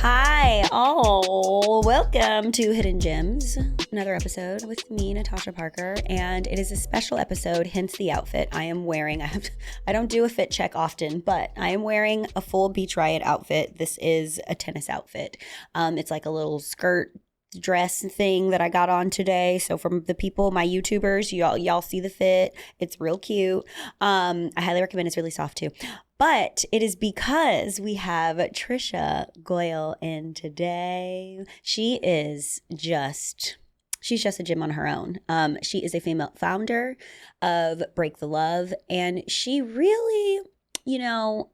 Hi, all. Welcome to Hidden Gems, another episode with me, Natasha Parker, and it is a special episode, hence the outfit I am wearing. I don't do a fit check often, but I am wearing a full Beach Riot outfit. This is a tennis outfit. It's like a little skirt dress thing that I got on today. So from the people, my YouTubers, y'all see the fit. It's real cute. I highly recommend. It's really soft too. But it is because we have Trisha Goyal in today. She's just a gem on her own. She is a female founder of Break the Love, and she really,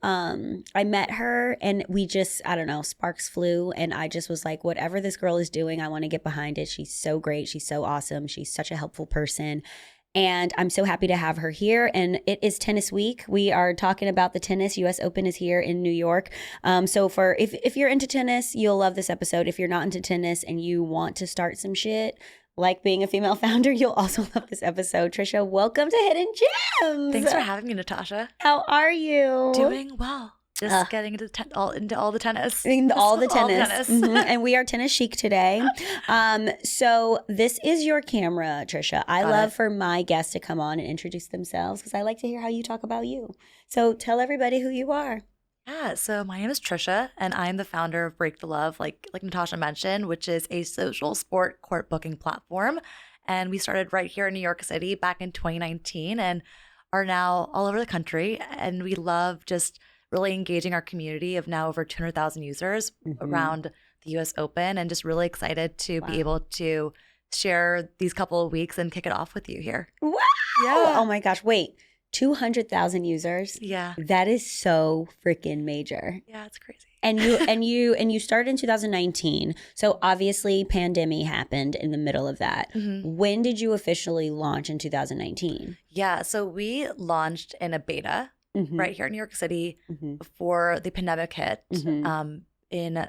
I met her and we just, I don't know, sparks flew, and I just was like, whatever this girl is doing, I want to get behind it. She's so great. She's so awesome. She's such a helpful person. And I'm so happy to have her here. And it is tennis week. We are talking about the tennis. US Open is here in New York. So if you're into tennis, you'll love this episode. If you're not into tennis and you want to start some shit, like being a female founder, you'll also love this episode. Trisha, welcome to Hidden Gems. Thanks for having me, Natasha. How are you? Doing well. Just getting into all the tennis. All the tennis. Mm-hmm. And we are tennis chic today. So this is your camera, Trisha. I love for my guests to come on and introduce themselves because I like to hear how you talk about you. So tell everybody who you are. Yeah, so my name is Trisha, and I'm the founder of Break the Love, like Natasha mentioned, which is a social sport court booking platform. And we started right here in New York City back in 2019 and are now all over the country. And we love just really engaging our community of now over 200,000 users around the US Open, and just really excited to be able to share these couple of weeks and kick it off with you here. Wow! Yeah. Oh my gosh, wait. 200,000 users? Yeah. That is so freaking major. Yeah, it's crazy. And you started in 2019. So obviously pandemic happened in the middle of that. Mm-hmm. When did you officially launch in 2019? Yeah, so we launched in a beta right here in New York City before the pandemic hit in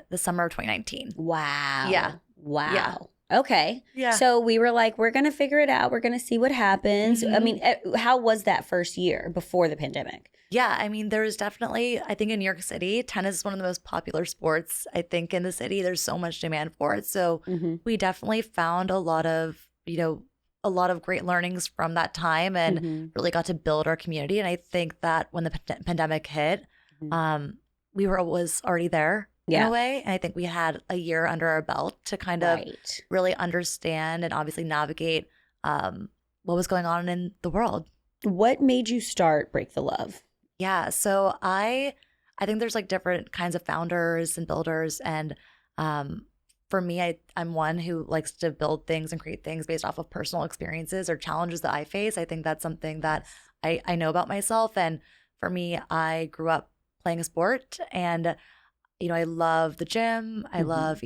the summer of 2019. Wow. Yeah. Wow. Yeah. Okay. Yeah. So we were like, we're going to figure it out. We're going to see what happens. I mean, how was that first year before the pandemic? Yeah, I mean, there's definitely, I think in New York City, tennis is one of the most popular sports. I think in the city, there's so much demand for it. So we definitely found a lot of great learnings from that time and really got to build our community. And I think that when the pandemic hit, we was already there in a way. And I think we had a year under our belt to kind of really understand and obviously navigate what was going on in the world. What made you start Break the Love? Yeah, so I think there's like different kinds of founders and builders, and for me, I'm one who likes to build things and create things based off of personal experiences or challenges that I face. I think that's something that I know about myself, and for me, I grew up playing a sport, and I love the gym, I love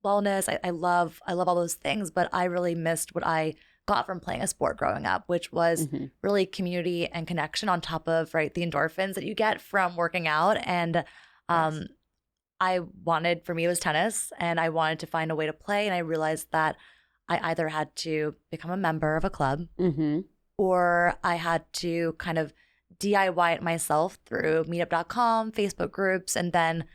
wellness, I love all those things, but I really missed what I got from playing a sport growing up, which was really community and connection on top of the endorphins that you get from working out. And for me, it was tennis, and I wanted to find a way to play. And I realized that I either had to become a member of a club or I had to kind of DIY it myself through meetup.com, Facebook groups, and then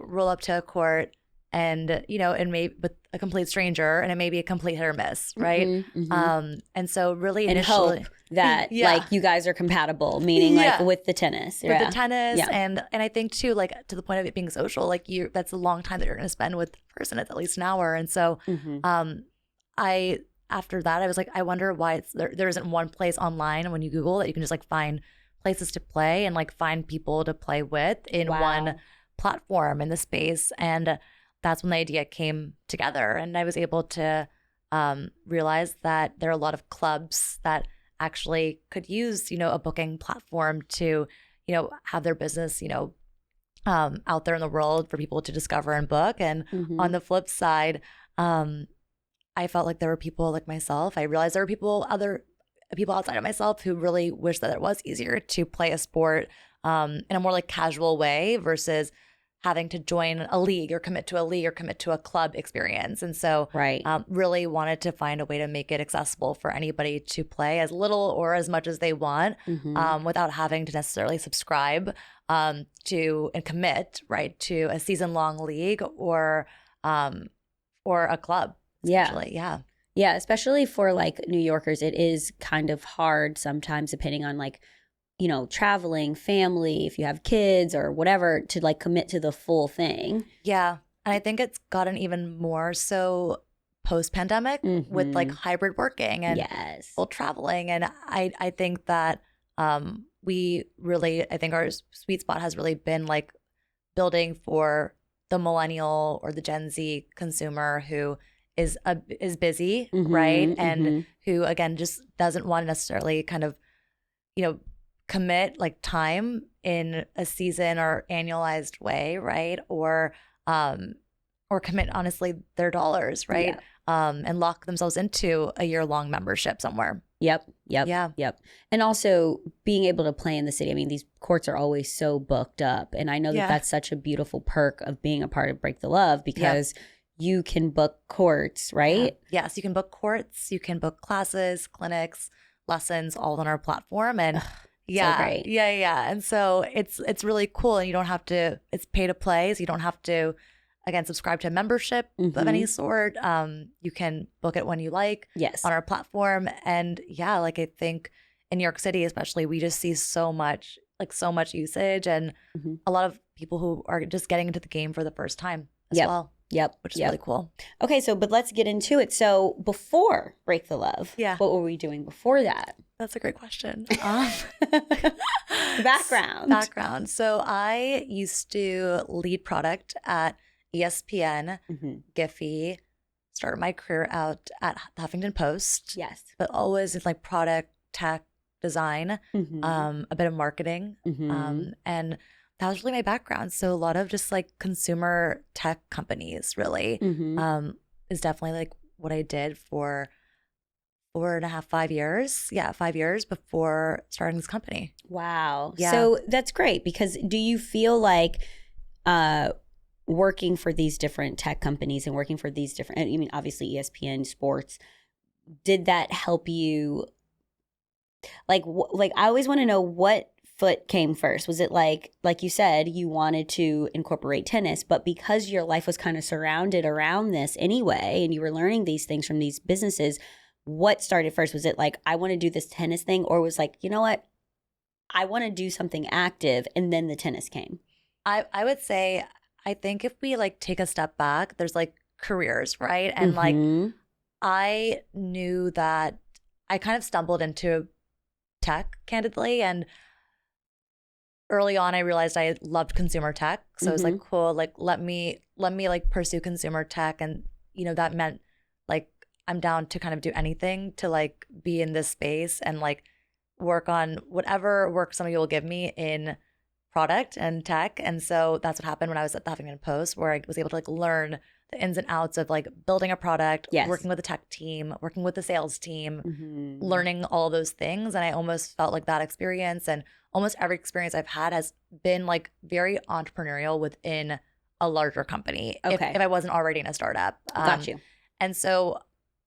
roll up to a court and and maybe with a complete stranger, and it may be a complete hit or miss, right? And so really initially, and hope that you guys are compatible, meaning with the tennis, with the tennis, and I think too, to the point of it being social, that's a long time that you're going to spend with the person. It's at least an hour, and so after that I was like, I wonder why there isn't one place online when you Google that you can just find places to play and find people to play with in one platform in the space. And that's when the idea came together, and I was able to realize that there are a lot of clubs that actually could use, a booking platform to, have their business, out there in the world for people to discover and book. And on the flip side, I felt like there were people like myself. I realized there were other people outside of myself who really wish that it was easier to play a sport in a more casual way versus having to join a league or commit to a club experience. And so really wanted to find a way to make it accessible for anybody to play as little or as much as they want without having to necessarily subscribe to and commit, right, to a season-long league or a club, essentially. Yeah. Yeah, especially for like New Yorkers, it is kind of hard sometimes, depending on like, traveling, family, if you have kids or whatever, to like commit to the full thing. Yeah. And I think it's gotten even more so post-pandemic with like hybrid working and full traveling. And I think that I think our sweet spot has really been like building for the millennial or the Gen Z consumer who is busy, right? And who, again, just doesn't want to necessarily kind of, commit like time in a season or annualized way, right? Or commit honestly their dollars, right? And lock themselves into a year-long membership somewhere. Yep. Yeah. And also being able to play in the city. I mean, these courts are always so booked up. And I know that that's such a beautiful perk of being a part of Break the Love, because you can book courts, right? Yes, you can book courts, you can book classes, clinics, lessons, all on our platform. And so great. Yeah. And so it's really cool. And you don't have to, it's pay to play. So you don't have to, again, subscribe to a membership of any sort. You can book it when you like on our platform. And like I think in New York City especially, we just see so much usage and a lot of people who are just getting into the game for the first time as well. Which is really cool. Okay, but let's get into it. So before Break the Love, what were we doing before that? That's a great question. Background. So I used to lead product at ESPN, Giphy, started my career out at the Huffington Post. Yes. But always in like product, tech, design, a bit of marketing. And that was really my background. So a lot of just like consumer tech companies really is definitely like what I did for 4.5, 5 years. Yeah, 5 years before starting this company. Wow. Yeah. So that's great, because do you feel like working for these different tech companies and working for these different, I mean, obviously ESPN, sports, did that help you? Like I always want to know what foot came first. Was it like you said, you wanted to incorporate tennis, but because your life was kind of surrounded around this anyway, and you were learning these things from these businesses, what started first? Was it like, I want to do this tennis thing, or was like, you know what, I want to do something active, and then the tennis came? I would say, I think if we like take a step back, there's like careers, right? And like I knew that I kind of stumbled into tech, candidly, and early on I realized I loved consumer tech. So it was like, cool, like let me like pursue consumer tech. And that meant like I'm down to kind of do anything to like be in this space and like work on whatever work somebody will give me in product and tech. And so that's what happened when I was at the Huffington Post, where I was able to like learn the ins and outs of like building a product, working with the tech team, working with the sales team, learning all those things. And I almost felt like that experience, and almost every experience I've had has been like very entrepreneurial within a larger company. Okay. If I wasn't already in a startup. Got you. And so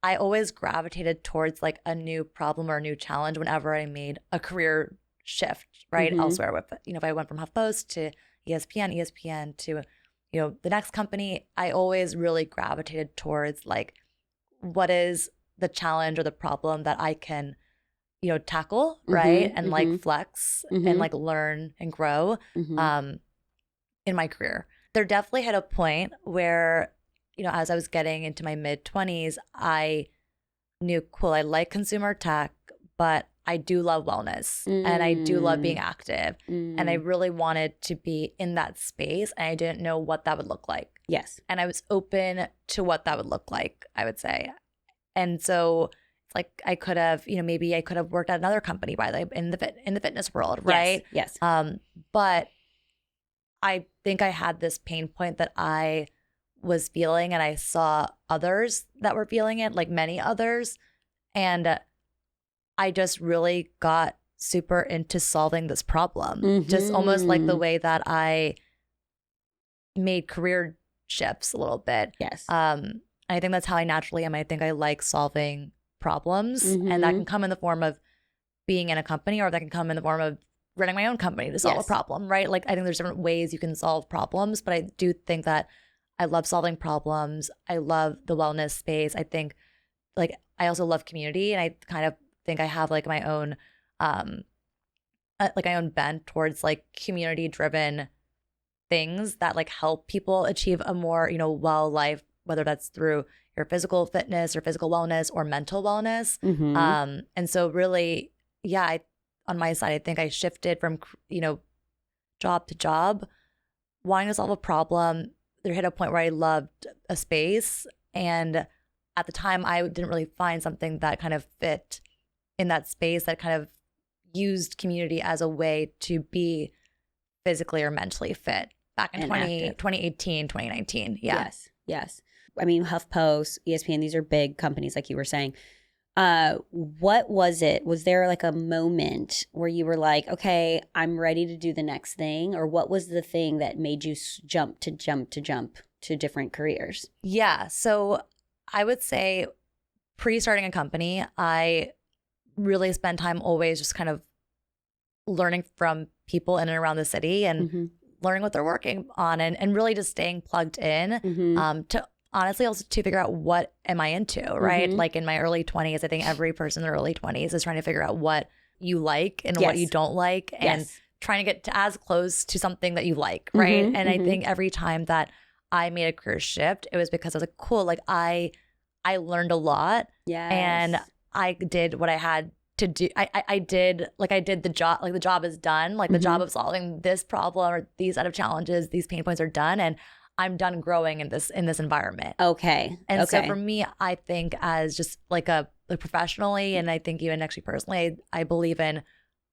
I always gravitated towards like a new problem or a new challenge whenever I made a career shift, right? Elsewhere with, if I went from HuffPost to ESPN to, the next company, I always really gravitated towards like, what is the challenge or the problem that I can, tackle, right? And like flex and like learn and grow in my career. There definitely had a point where, as I was getting into my mid-20s, I knew, cool, I like consumer tech, but I do love wellness and I do love being active. And I really wanted to be in that space, and I didn't know what that would look like. Yes. And I was open to what that would look like, I would say. And so it's like I could have, maybe I could have worked at another company in the fitness world, right? Yes. But I think I had this pain point that I was feeling, and I saw others that were feeling it, like many others. And I just really got super into solving this problem, just almost like the way that I made career shifts a little bit. Yes. I think that's how I naturally am. I think I like solving problems, and that can come in the form of being in a company, or that can come in the form of running my own company to solve a problem, right? Like I think there's different ways you can solve problems, but I do think that I love solving problems. I love the wellness space. I think like I also love community, and I kind of think I have like my own bent towards like community driven things that like help people achieve a more, well life, whether that's through your physical fitness or physical wellness or mental wellness. And so really, yeah, on my side, I think I shifted from, job to job, wanting to solve a problem. There hit a point where I loved a space. And at the time, I didn't really find something that kind of fit in that space that kind of used community as a way to be physically or mentally fit back in 2018, 2019. Yeah. Yes. I mean, HuffPost, ESPN, these are big companies like you were saying. What was it? Was there like a moment where you were like, okay, I'm ready to do the next thing? Or what was the thing that made you jump to different careers? Yeah. So I would say pre-starting a company, I really spend time always just kind of learning from people in and around the city and learning what they're working on and really just staying plugged in to honestly also to figure out what am I into, right? Like in my early 20s, I think every person in their early 20s is trying to figure out what you like and what you don't like and trying to get to as close to something that you like, right? And I think every time that I made a career shift, it was because I was like, cool, like I learned a lot and I did what I had to do. I did the job, like the job is done, like the job of solving this problem or these set of challenges, these pain points are done, and I'm done growing in this environment. Okay. And so for me, I think as just like professionally, and I think even actually personally, I believe in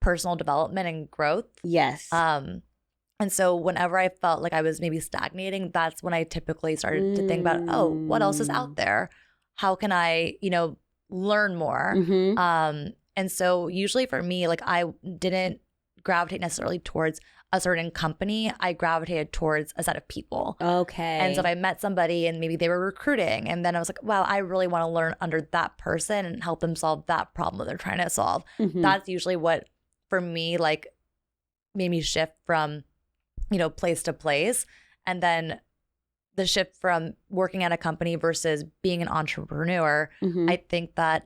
personal development and growth. Yes. And so whenever I felt like I was maybe stagnating, that's when I typically started to think about, oh, what else is out there? How can I, learn more? And so usually for me, like I didn't gravitate necessarily towards a certain company. I gravitated towards a set of people. Okay. And so if I met somebody and maybe they were recruiting, and then I was like, wow, I really want to learn under that person and help them solve that problem that they're trying to solve. That's usually what, for me, like made me shift from, place to place. And then the shift from working at a company versus being an entrepreneur, I think that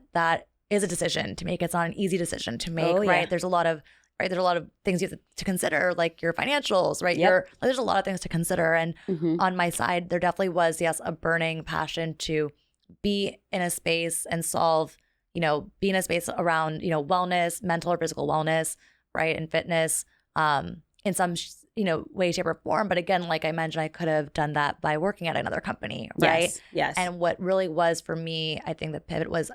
is a decision to make. It's not an easy decision to make, right? There's a lot of things you have to consider, like your financials, right? There's a lot of things to consider. And on my side, there definitely was, yes, a burning passion to be in a space and solve, be in a space around, wellness, mental or physical wellness, right? And fitness, in some, way, shape, or form. But again, like I mentioned, I could have done that by working at another company, right? Yes. And what really was for me, I think the pivot was,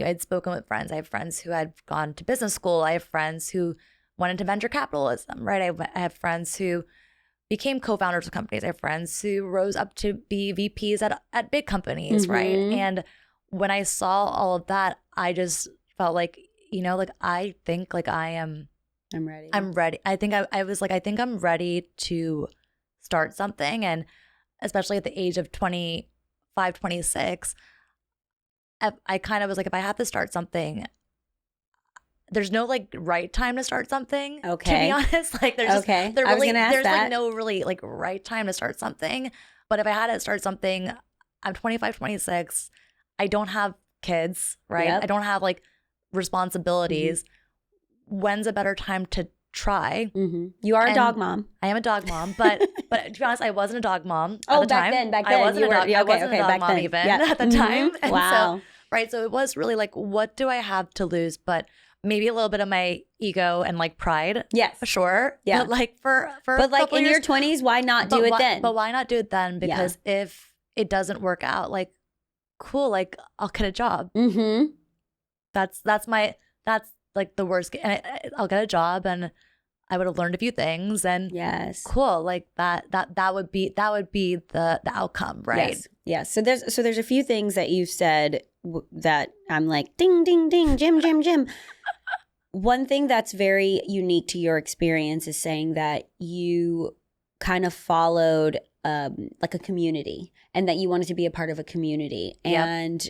I'd spoken with friends. I have friends who had gone to business school. I have friends who went into venture capitalism, right? I have friends who became co-founders of companies. I have friends who rose up to be VPs at big companies, right? And when I saw all of that, I just felt like, like I think like I'm ready. I think I was like, I think I'm ready to start something. And especially at the age of 25, 26, I kind of was like, if I have to start something, there's no like right time to start something. Okay. To be honest, like there's just, there's like no really like right time to start something. But if I had to start something, I'm 25, 26. I don't have kids, right? I don't have like responsibilities. When's a better time to try? You are a dog mom. I am a dog mom, but to be honest, I wasn't a dog mom at the time. Back then. I wasn't a dog mom even at the time. And wow. So it was really like, what do I have to lose? But maybe a little bit of my ego and like pride. Yes. For sure. Yeah. But like but like in your 20s, why not do it then? But why not do it then? Because if it doesn't work out, like, cool, like I'll get a job. That's like the worst. And I'll get a job and I would have learned a few things and cool. Like that would be the outcome, right? Yes. So there's a few things that you've said that I'm like, ding, ding, ding, Jim. One thing that's very unique to your experience is saying that you kind of followed like a community and that you wanted to be a part of a community. And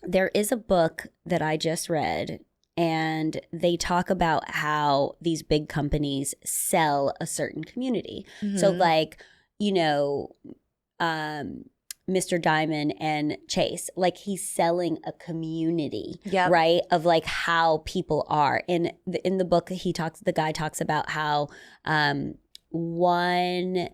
there is a book that I just read and they talk about how these big companies sell a certain community. So like, Mr. Diamond and Chase, like he's selling a community, right? Of like how people are. In the book, the guy talks about how one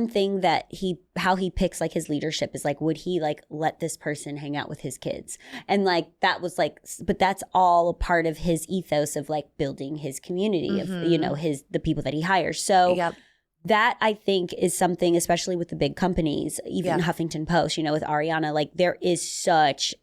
thing that how he picks like his leadership is like, would he like let this person hang out with his kids? And like that was like, but that's all a part of his ethos of like building his community of the people that he hires. So that I think is something, especially with the big companies, even Huffington Post, with Ariana, like there is such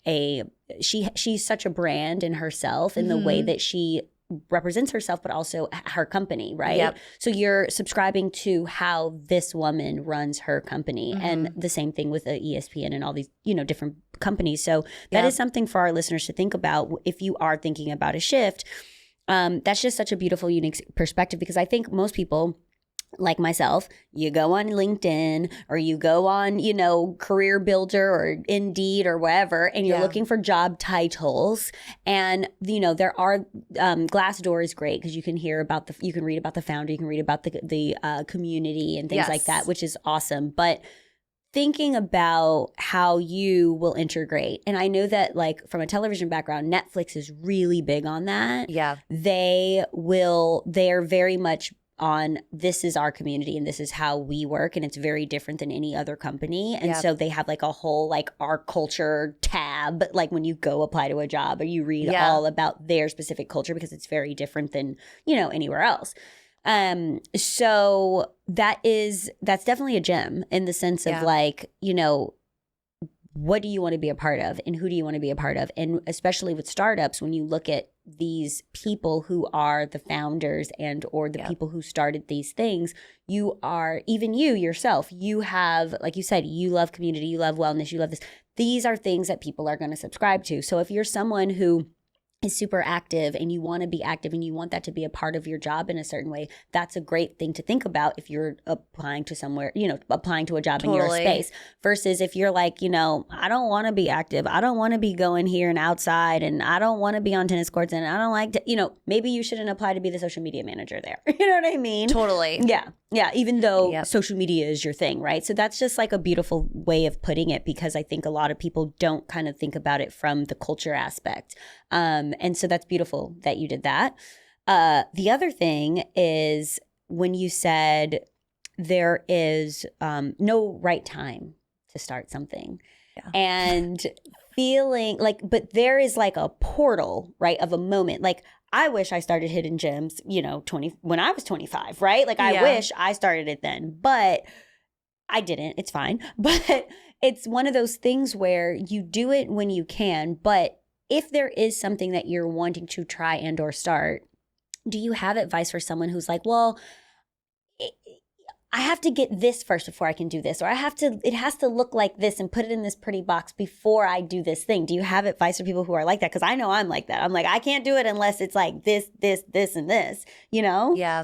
she's such a brand in herself in the way that she represents herself, but also her company, right? So you're subscribing to how this woman runs her company, and the same thing with the ESPN and all these, different companies. So that is something for our listeners to think about if you are thinking about a shift. That's just such a beautiful, unique perspective, because I think most people, like myself, you go on LinkedIn or you go on, Career Builder or Indeed or whatever, and you're looking for job titles. And, there are, Glassdoor is great because you can read about the founder, you can read about the community and things like that, which is awesome. But thinking about how you will integrate. And I know that like from a television background, Netflix is really big on that. Yeah. They're very much on, this is our community and this is how we work, and it's very different than any other company. And so they have like a whole like our culture tab, like when you go apply to a job, or you read all about their specific culture, because it's very different than anywhere else. So that's definitely a gem in the sense of like, what do you want to be a part of and who do you want to be a part of? And especially with startups, when you look at these people who are the founders or the people who started these things, you are, even you yourself, you have, like you said, you love community, you love wellness, you love this. These are things that people are going to subscribe to. So if you're someone who is super active and you want to be active and you want that to be a part of your job in a certain way, that's a great thing to think about if you're applying to somewhere, applying to a job in your space, versus if you're like, I don't want to be active. I don't want to be going here and outside, and I don't want to be on tennis courts, and I don't like to, maybe you shouldn't apply to be the social media manager there. You know what I mean? Totally. Yeah. Yeah. Even though social media is your thing, right? So that's just like a beautiful way of putting it, because I think a lot of people don't kind of think about it from the culture aspect. And so that's beautiful that you did that. The other thing is when you said there is no right time to start something, and feeling like, but there is like a portal, right, of a moment. Like, I wish I started Hidden Gems, when I was 25, right? Like, I wish I started it then, but I didn't. It's fine. But it's one of those things where you do it when you can, but if there is something that you're wanting to try and or start, do you have advice for someone who's like, well, I have to get this first before I can do this, or it has to look like this and put it in this pretty box before I do this thing? Do you have advice for people who are like that? Because I know I'm like that. I'm like, I can't do it unless it's like this, and this, Yeah.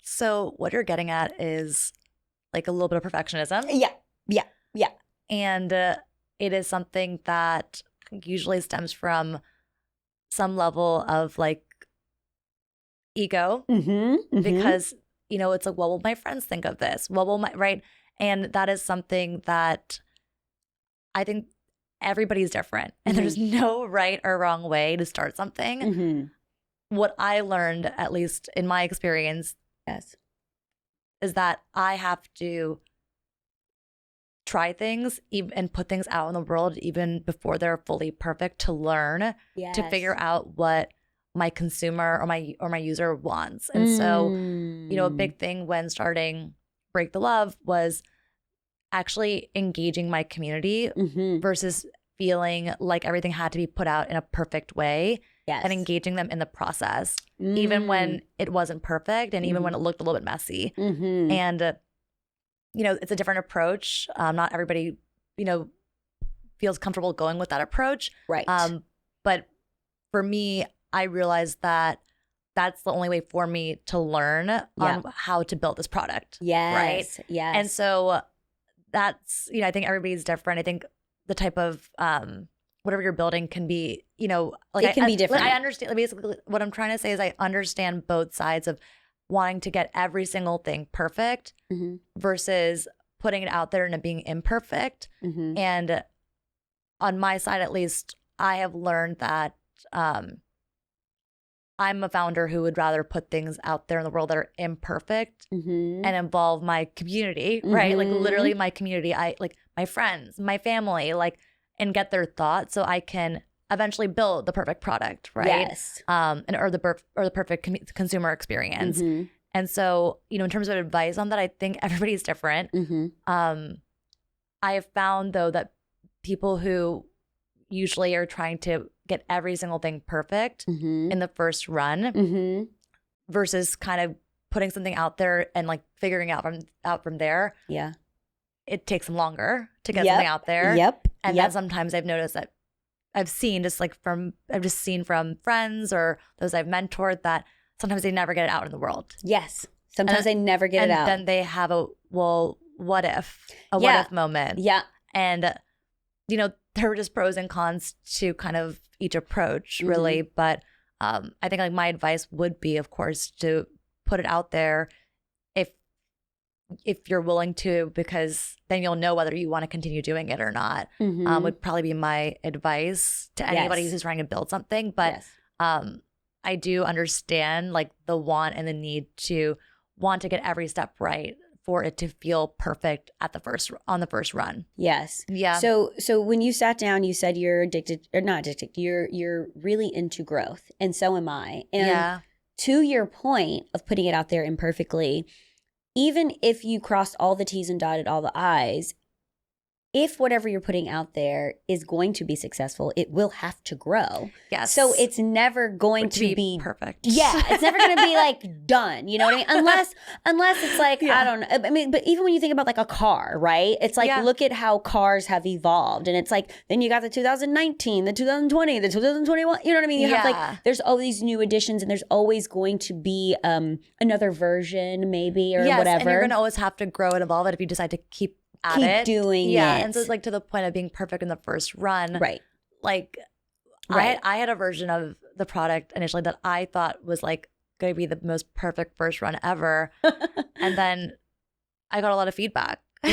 So what you're getting at is like a little bit of perfectionism. Yeah. And it is something that usually stems from some level of like ego, because it's like, what will my friends think of this? What will right? And that is something that I think everybody's different, and there's no right or wrong way to start something. What I learned, at least in my experience, is that I have to try things and put things out in the world even before they're fully perfect, to learn, to figure out what my consumer or my user wants. And so, a big thing when starting Break the Love was actually engaging my community versus feeling like everything had to be put out in a perfect way, and engaging them in the process, even when it wasn't perfect and even when it looked a little bit messy. And it's a different approach. Not everybody, feels comfortable going with that approach. Right. But for me, I realized that that's the only way for me to learn on how to build this product. Right. Yes. And so that's, I think everybody's different. I think the type of whatever you're building can be, you know, like it can be different. I understand. Like, basically, what I'm trying to say is I understand both sides of wanting to get every single thing perfect versus putting it out there and it being imperfect. And on my side, at least, I have learned that I'm a founder who would rather put things out there in the world that are imperfect and involve my community, right? Like literally my community, I like my friends, my family, like, and get their thoughts so I can eventually build the perfect product, right? Yes. Or the perfect consumer experience. And so, you know, in terms of advice on that, I think everybody's different. I have found though that people who usually are trying to get every single thing perfect in the first run versus kind of putting something out there and like figuring out from there. Yeah. It takes them longer to get something out there. And then sometimes I've noticed that I've seen from friends or those I've mentored that sometimes they never get it out in the world. Yes. Sometimes they never get it out. And then they have what if moment. Yeah. And, you know, there were just pros and cons to kind of each approach, really. But I think like my advice would be, of course, to put it out there if you're willing to, because then you'll know whether you want to continue doing it or not. Would probably be my advice to anybody who's trying to build something. But I do understand like the want and the need to want to get every step right for it to feel perfect on the first run. Yes. Yeah. So when you sat down, you said you're addicted, or not addicted, you're really into growth, and so am I. And to your point of putting it out there imperfectly, even if you crossed all the T's and dotted all the I's, if whatever you're putting out there is going to be successful, it will have to grow. Yes. So it's never going to be perfect. Yeah. It's never going to be like done. You know what I mean? Unless it's like, I don't know. I mean, but even when you think about like a car, right? It's like, look at how cars have evolved. And it's like, then you got the 2019, the 2020, the 2021. You know what I mean? You have like, there's all these new additions and there's always going to be another version maybe or whatever. And you're going to always have to grow and evolve it if you decide to keep doing it. And so it's like to the point of being perfect in the first run. Right. Like I had a version of the product initially that I thought was like going to be the most perfect first run ever. And then I got a lot of feedback. Right.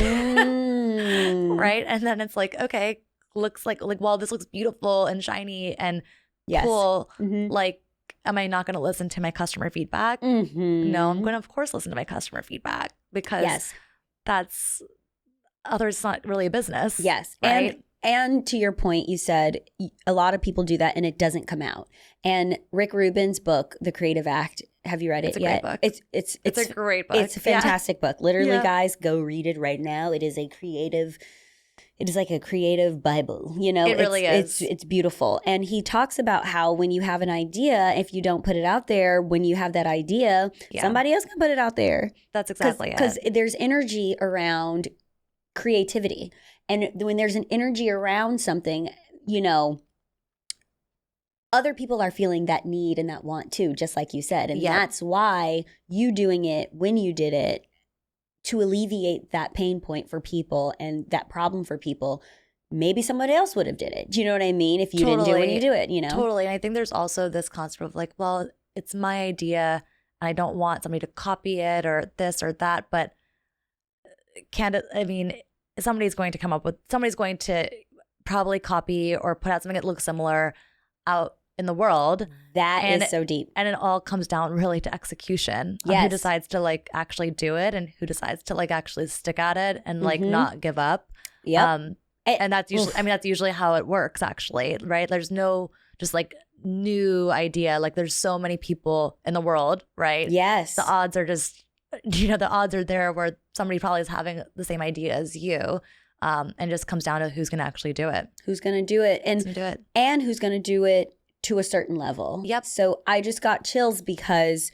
And then it's like, okay, looks like, well, this looks beautiful and shiny and cool. Like, am I not going to listen to my customer feedback? No, I'm going to, of course, listen to my customer feedback because that's... Otherwise, it's not really a business. Yes. Right? And to your point, you said a lot of people do that and it doesn't come out. And Rick Rubin's book, The Creative Act, have you read it yet? It's a great book. It's a fantastic book. Literally, guys, go read it right now. It is like a creative Bible. You know, it really is. It's beautiful. And he talks about how when you have an idea, if you don't put it out there, when you have that idea, somebody else can put it out there. That's exactly it. Because there's energy around creativity. And when there's an energy around something, you know, other people are feeling that need and that want too, just like you said. And that's why you doing it when you did it to alleviate that pain point for people and that problem for people. Maybe somebody else would have did it. Do you know what I mean? If you didn't do it when you do it, you know? Totally. And I think there's also this concept of like, well, it's my idea and I don't want somebody to copy it or this or that, but somebody's going to probably copy or put out something that looks similar out in the world. That is so deep. And it all comes down really to execution. Who decides to like actually do it and who decides to like actually stick at it and like not give up. And that's usually, that's usually how it works actually, right? There's no just like new idea. Like there's so many people in the world, right? Yes. The odds are just, the odds are there where somebody probably is having the same idea as you. And just comes down to who's going to actually do it. Who's going to do it. And who's going to do it to a certain level. Yep. So I just got chills because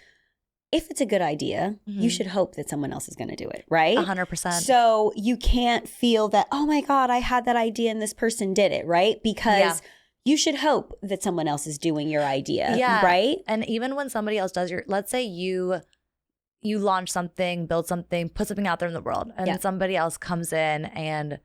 if it's a good idea, you should hope that someone else is going to do it, right? 100%. So you can't feel that, oh my God, I had that idea and this person did it, right? Because you should hope that someone else is doing your idea, right? And even when somebody else does let's say you launch something, build something, put something out there in the world, and somebody else comes in and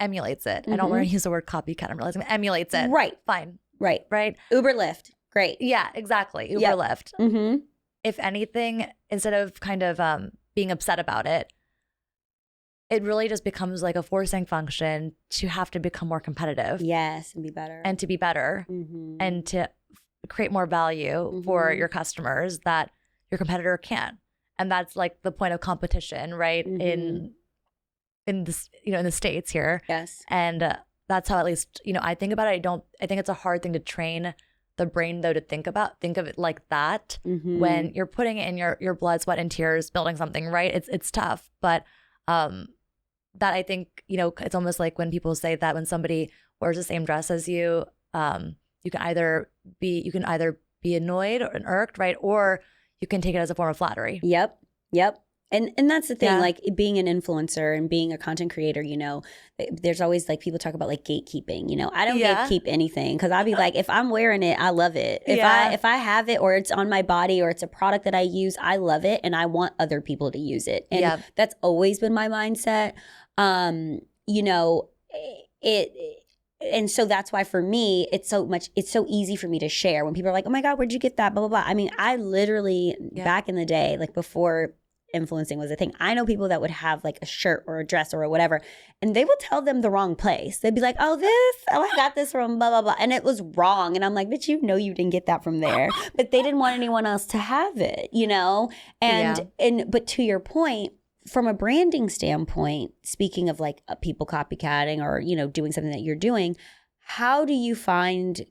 emulates it. I don't want to use the word copycat. I'm realizing emulates it. Right. Fine. Right. Right. Uber Lyft. Great. Yeah, exactly. Uber Lyft. Mm-hmm. If anything, instead of kind of being upset about it, it really just becomes like a forcing function to have to become more competitive. Yes, and be better. And to be better and to create more value for your customers that your competitor can't. And that's like the point of competition, right? In this, in the States here. Yes. And that's how, at least, I think about it. I think it's a hard thing to train the brain, though, to think of it like that when you're putting it in your blood, sweat, and tears, building something, right? It's tough. But that, I think, it's almost like when people say that when somebody wears the same dress as you, you can either be annoyed or irked, right? Or you can take it as a form of flattery. Yep. And that's the thing, like being an influencer and being a content creator, there's always like people talk about like gatekeeping, I don't gatekeep anything, because I'll be like, if I'm wearing it, I love it. If I have it, or it's on my body, or it's a product that I use, I love it and I want other people to use it. And that's always been my mindset. And so that's why for me, it's so easy for me to share when people are like, oh my God, where'd you get that? Blah, blah, blah. I mean, I literally back in the day, like before influencing was a thing, I know people that would have like a shirt or a dress or whatever, and they would tell them the wrong place. They'd be like, oh, I got this from blah, blah, blah. And it was wrong. And I'm like, but you didn't get that from there. But they didn't want anyone else to have it, but to your point, from a branding standpoint, speaking of like people copycatting or, doing something that you're doing, how do you find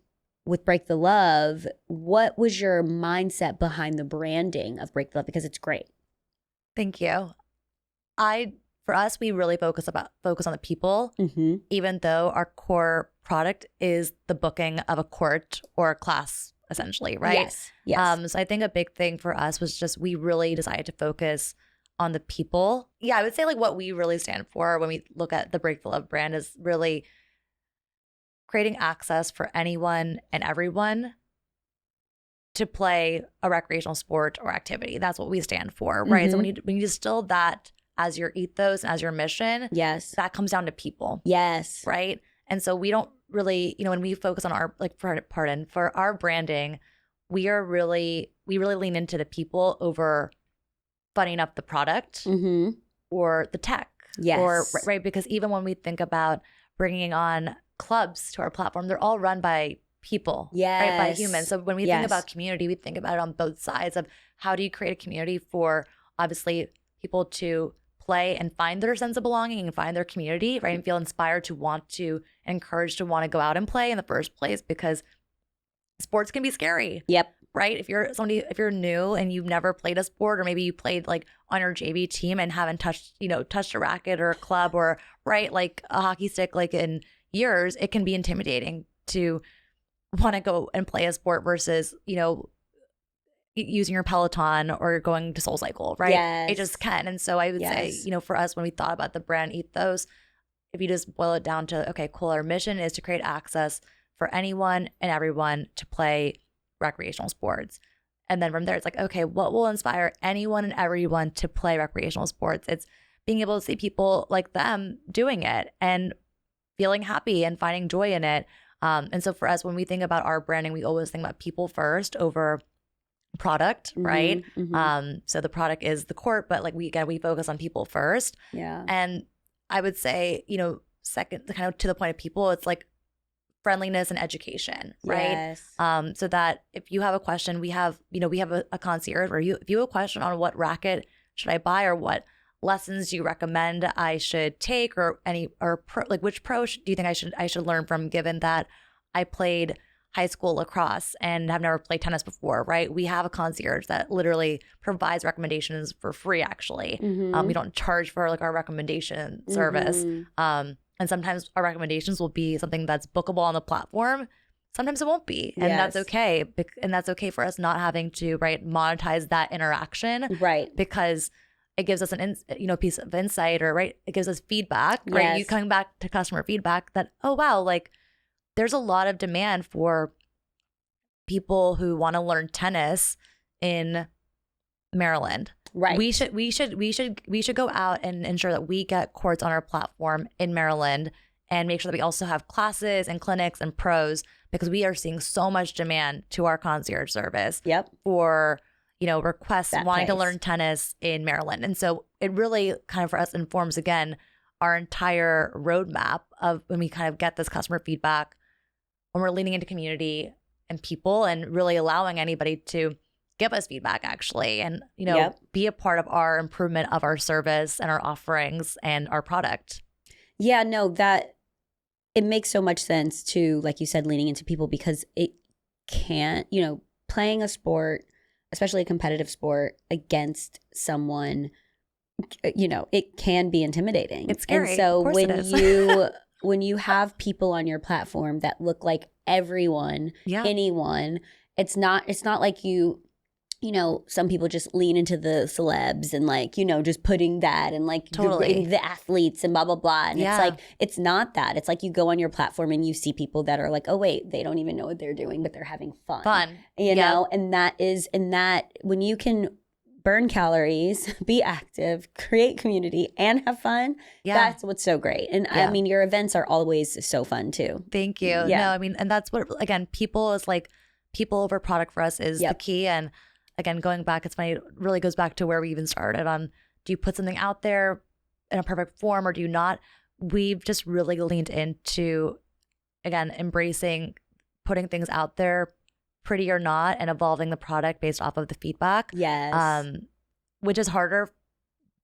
with Break the Love, what was your mindset behind the branding of Break the Love? Because it's great. Thank you. For us, we really focus on the people, even though our core product is the booking of a court or a class, essentially, right? Yes. So I think a big thing for us was just we really decided to focus on the people. Yeah, I would say like what we really stand for when we look at the Break the Love brand is really creating access for anyone and everyone to play a recreational sport or activity. That's what we stand for, right? So when you distill that as your ethos and as your mission, that comes down to people. Yes. Right? And so we don't really, when we focus on our, like, for our branding, we really lean into the people over funning up the product or the tech. Yes. Or, right? Because even when we think about bringing on clubs to our platform, they're all run by people, right? By humans. So when we think about community, we think about it on both sides of how do you create a community for obviously people to play and find their sense of belonging and find their community, right? And feel inspired to want to, encouraged to want to go out and play in the first place, because sports can be scary. Yep. Right? If you're new and you've never played a sport, or maybe you played like on your JV team and haven't touched a racket or a club or like a hockey stick like in years, it can be intimidating to want to go and play a sport versus, using your Peloton or going to SoulCycle, right? Yes. It just can. And so I would say, for us, when we thought about the brand ethos, if you just boil it down to, okay, cool, our mission is to create access for anyone and everyone to play recreational sports. And then from there, it's like, okay, what will inspire anyone and everyone to play recreational sports? It's being able to see people like them doing it and feeling happy and finding joy in it. And so for us, when we think about our branding, we always think about people first over product, right? So the product is the court, but like we focus on people first. Yeah. And I would say, second, kind of to the point of people, it's like friendliness and education, right? Yes. So that if you have a question, we have a concierge where if you have a question on what racket should I buy, or what lessons do you recommend I should take, or which pro do you think I should learn from, given that I played high school lacrosse and have never played tennis before, right? We have a concierge that literally provides recommendations for free, actually. We don't charge for like our recommendation service. And sometimes our recommendations will be something that's bookable on the platform. Sometimes it won't be. And that's okay. And that's okay for us not having to, monetize that interaction. Right. Because it gives us an piece of insight, or it gives us feedback, right? Yes. You coming back to customer feedback that, oh wow, like there's a lot of demand for people who want to learn tennis in Maryland. Right. We should go out and ensure that we get courts on our platform in Maryland and make sure that we also have classes and clinics and pros, because we are seeing so much demand to our concierge service for, requests wanting to learn tennis in Maryland. And so it really kind of for us informs, again, our entire roadmap of when we kind of get this customer feedback, when we're leaning into community and people and really allowing anybody to give us feedback actually, and, be a part of our improvement of our service and our offerings and our product. Yeah, no, that it makes so much sense to, like you said, leaning into people, because it can't, playing a sport, especially a competitive sport, against someone, it can be intimidating. It's scary. And so when you have people on your platform that look like everyone, anyone, it's not like some people just lean into the celebs and just putting that and the athletes and blah, blah, blah. And it's like, it's not that. It's like you go on your platform and you see people that are like, oh, wait, they don't even know what they're doing, but they're having fun. You know, and that when you can burn calories, be active, create community, and have fun, that's what's so great. And I mean, your events are always so fun too. Thank you. Yeah. No, I mean, and that's what, again, people over product for us is the key. And again, going back, it's funny, it really goes back to where we even started on, do you put something out there in a perfect form or do you not? We've just really leaned into, again, embracing putting things out there, pretty or not, and evolving the product based off of the feedback. Yes. Which is harder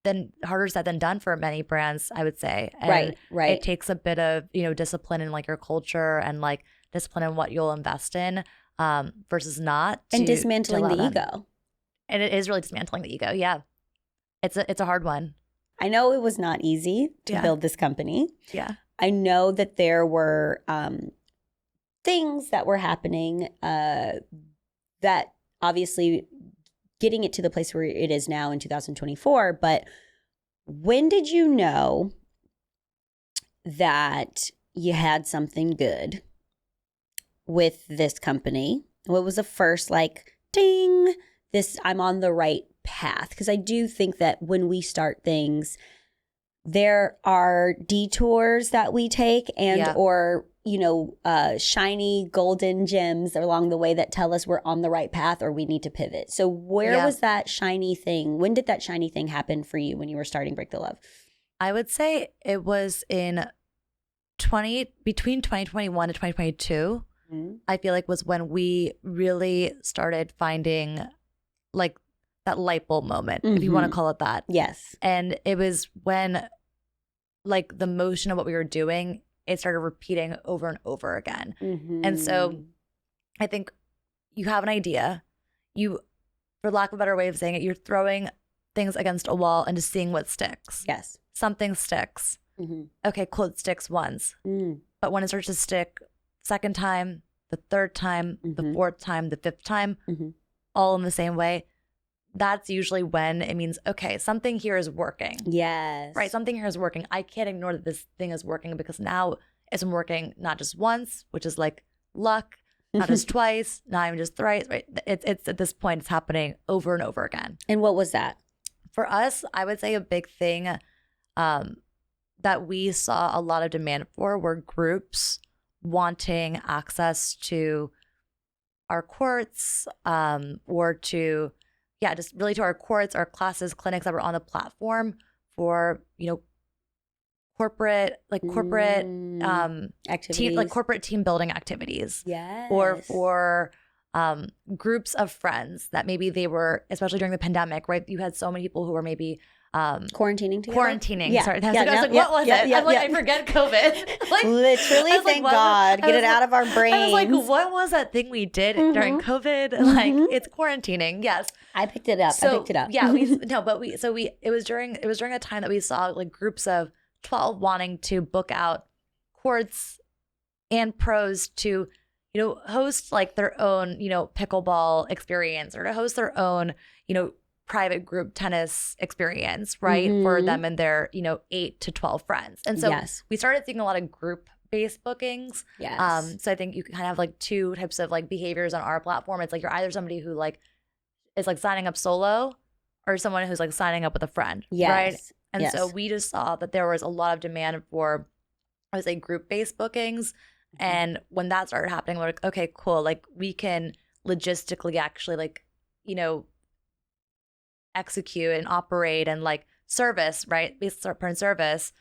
said than done for many brands, I would say. And right. It takes a bit of, discipline in your culture and discipline in what you'll invest in. Versus not, and dismantling the ego. And it is really dismantling the ego. Yeah, it's a hard one. I know it was not easy to build this company. Yeah, I know that there were things that were happening that obviously getting it to the place where it is now in 2024. But when did you know that you had something good with this company? What was the first ding, I'm on the right path? Because I do think that when we start things, there are detours that we take or shiny golden gems along the way that tell us we're on the right path or we need to pivot. So where was that shiny thing? When did that shiny thing happen for you when you were starting Break the Love? I would say it was in between 2021 to 2022. I feel like was when we really started finding that light bulb moment, if you want to call it that. Yes. And it was when the motion of what we were doing, it started repeating over and over again. And so I think you have an idea, for lack of a better way of saying it, you're throwing things against a wall and just seeing what sticks. Yes. Something sticks. Okay, cool, it sticks once. But when it starts to stick second time, the third time, the fourth time, the fifth time, all in the same way, that's usually when it means, okay, something here is working. Yes. Right, something here is working. I can't ignore that this thing is working, because now it's been working not just once, which is luck, not just twice, not even just thrice, right? It's at this point, it's happening over and over again. And what was that? For us, I would say a big thing that we saw a lot of demand for were groups wanting access to our courts, or to, just really to our courts, our classes, clinics that were on the platform for, corporate activities, corporate team building activities. Yes. Or for groups of friends that maybe they were, especially during the pandemic, right? You had so many people who were maybe quarantining together? Quarantining. Yeah. Sorry. What was it? I'm I forget COVID. Literally, thank God. Get it out of our brains. I was what was that thing we did during COVID? It's quarantining. Yes. I picked it up. Yeah. It was during a time that we saw groups of 12 wanting to book out courts and pros to, host their own, pickleball experience, or to host their own, private group tennis experience, right? For them and their, 8 to 12 friends. And so we started seeing a lot of group-based bookings. Yes. So I think you kind of have two types of behaviors on our platform. It's you're either somebody who is signing up solo, or someone who's signing up with a friend. Yes. Right? And so we just saw that there was a lot of demand for I would say group-based bookings. And when that started happening, we're like, okay, cool. Like we can logistically actually like, execute and operate and like service, right? Service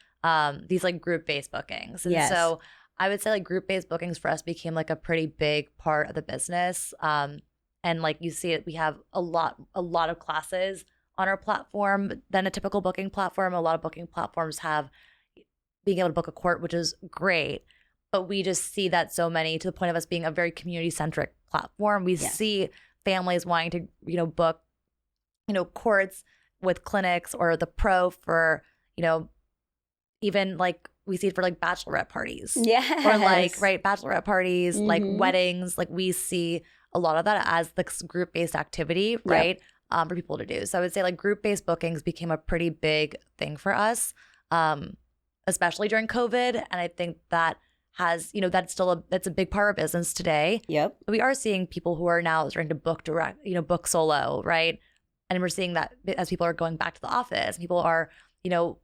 these like group-based bookings. And so I would say like group-based bookings for us became like a pretty big part of the business. And like you see it, we have a lot of classes on our platform than a typical booking platform. A lot of booking platforms have being able to book a court, which is great. But we just see that so many, to the point of us being a very community-centric platform. We see families wanting to, book, courts with clinics or the pro for, even like we see it for like bachelorette parties. Yes. Or like, right, bachelorette parties, like weddings. Like we see a lot of that as the group-based activity, right? For people to do. So I would say like group-based bookings became a pretty big thing for us, especially during COVID. And I think that has, that's a big part of our business today. Yep. But we are seeing people who are now starting to book direct, book solo, right? And we're seeing that as people are going back to the office, people are,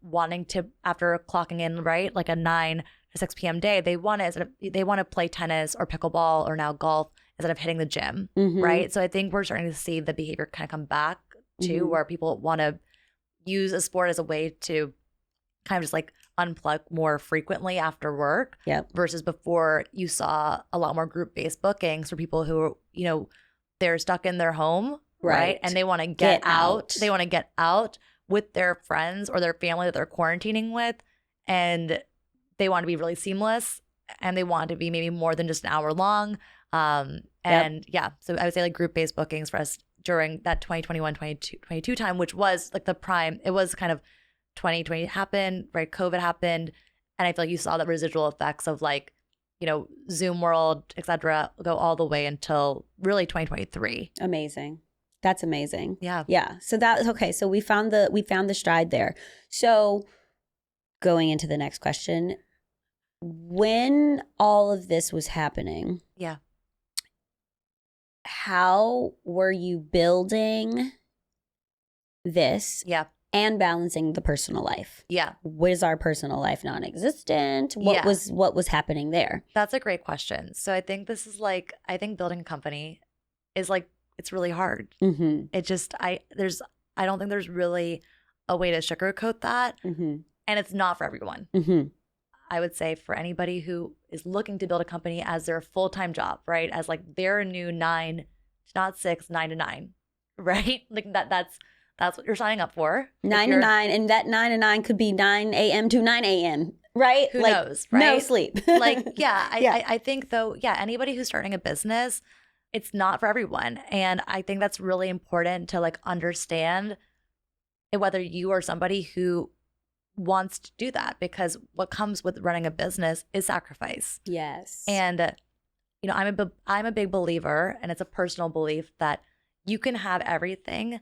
wanting to, after clocking in, right, like a 9 to 6 p.m. day, they want to play tennis or pickleball or now golf instead of hitting the gym, right? So I think we're starting to see the behavior kind of come back too, where people want to use a sport as a way to kind of just like unplug more frequently after work. Versus before, you saw a lot more group-based bookings for people who, they're stuck in their home, right? And they want to get out. They want to get out with their friends or their family that they're quarantining with, and they want to be really seamless, and they want to be maybe more than just an hour long. And so I would say like group-based bookings for us during that 2021, 2022 time, which was like the prime, it was kind of 2020 happened, right? COVID happened. And I feel like you saw the residual effects of like, Zoom world, et cetera, go all the way until really 2023. Amazing. That's amazing. Yeah. Yeah. So that's okay. So we found the stride there. So going into the next question, when all of this was happening, how were you building this and balancing the personal life? Was our personal life non-existent? What was happening there? That's a great question. So I think this is like, building a company is like, it's really hard. It just, I don't think there's really a way to sugarcoat that. And it's not for everyone. I would say for anybody who is looking to build a company as their full-time job, right? As like their new 9 to 9, right? Like that's what you're signing up for. 9 to 9, and that 9 to 9 could be 9 a.m. to 9 a.m., right? Who knows, right? No sleep. I think though, anybody who's starting a business, it's not for everyone. And I think that's really important to like understand whether you are somebody who wants to do that, because what comes with running a business is sacrifice. Yes. And, I'm a big believer, and it's a personal belief, that you can have everything,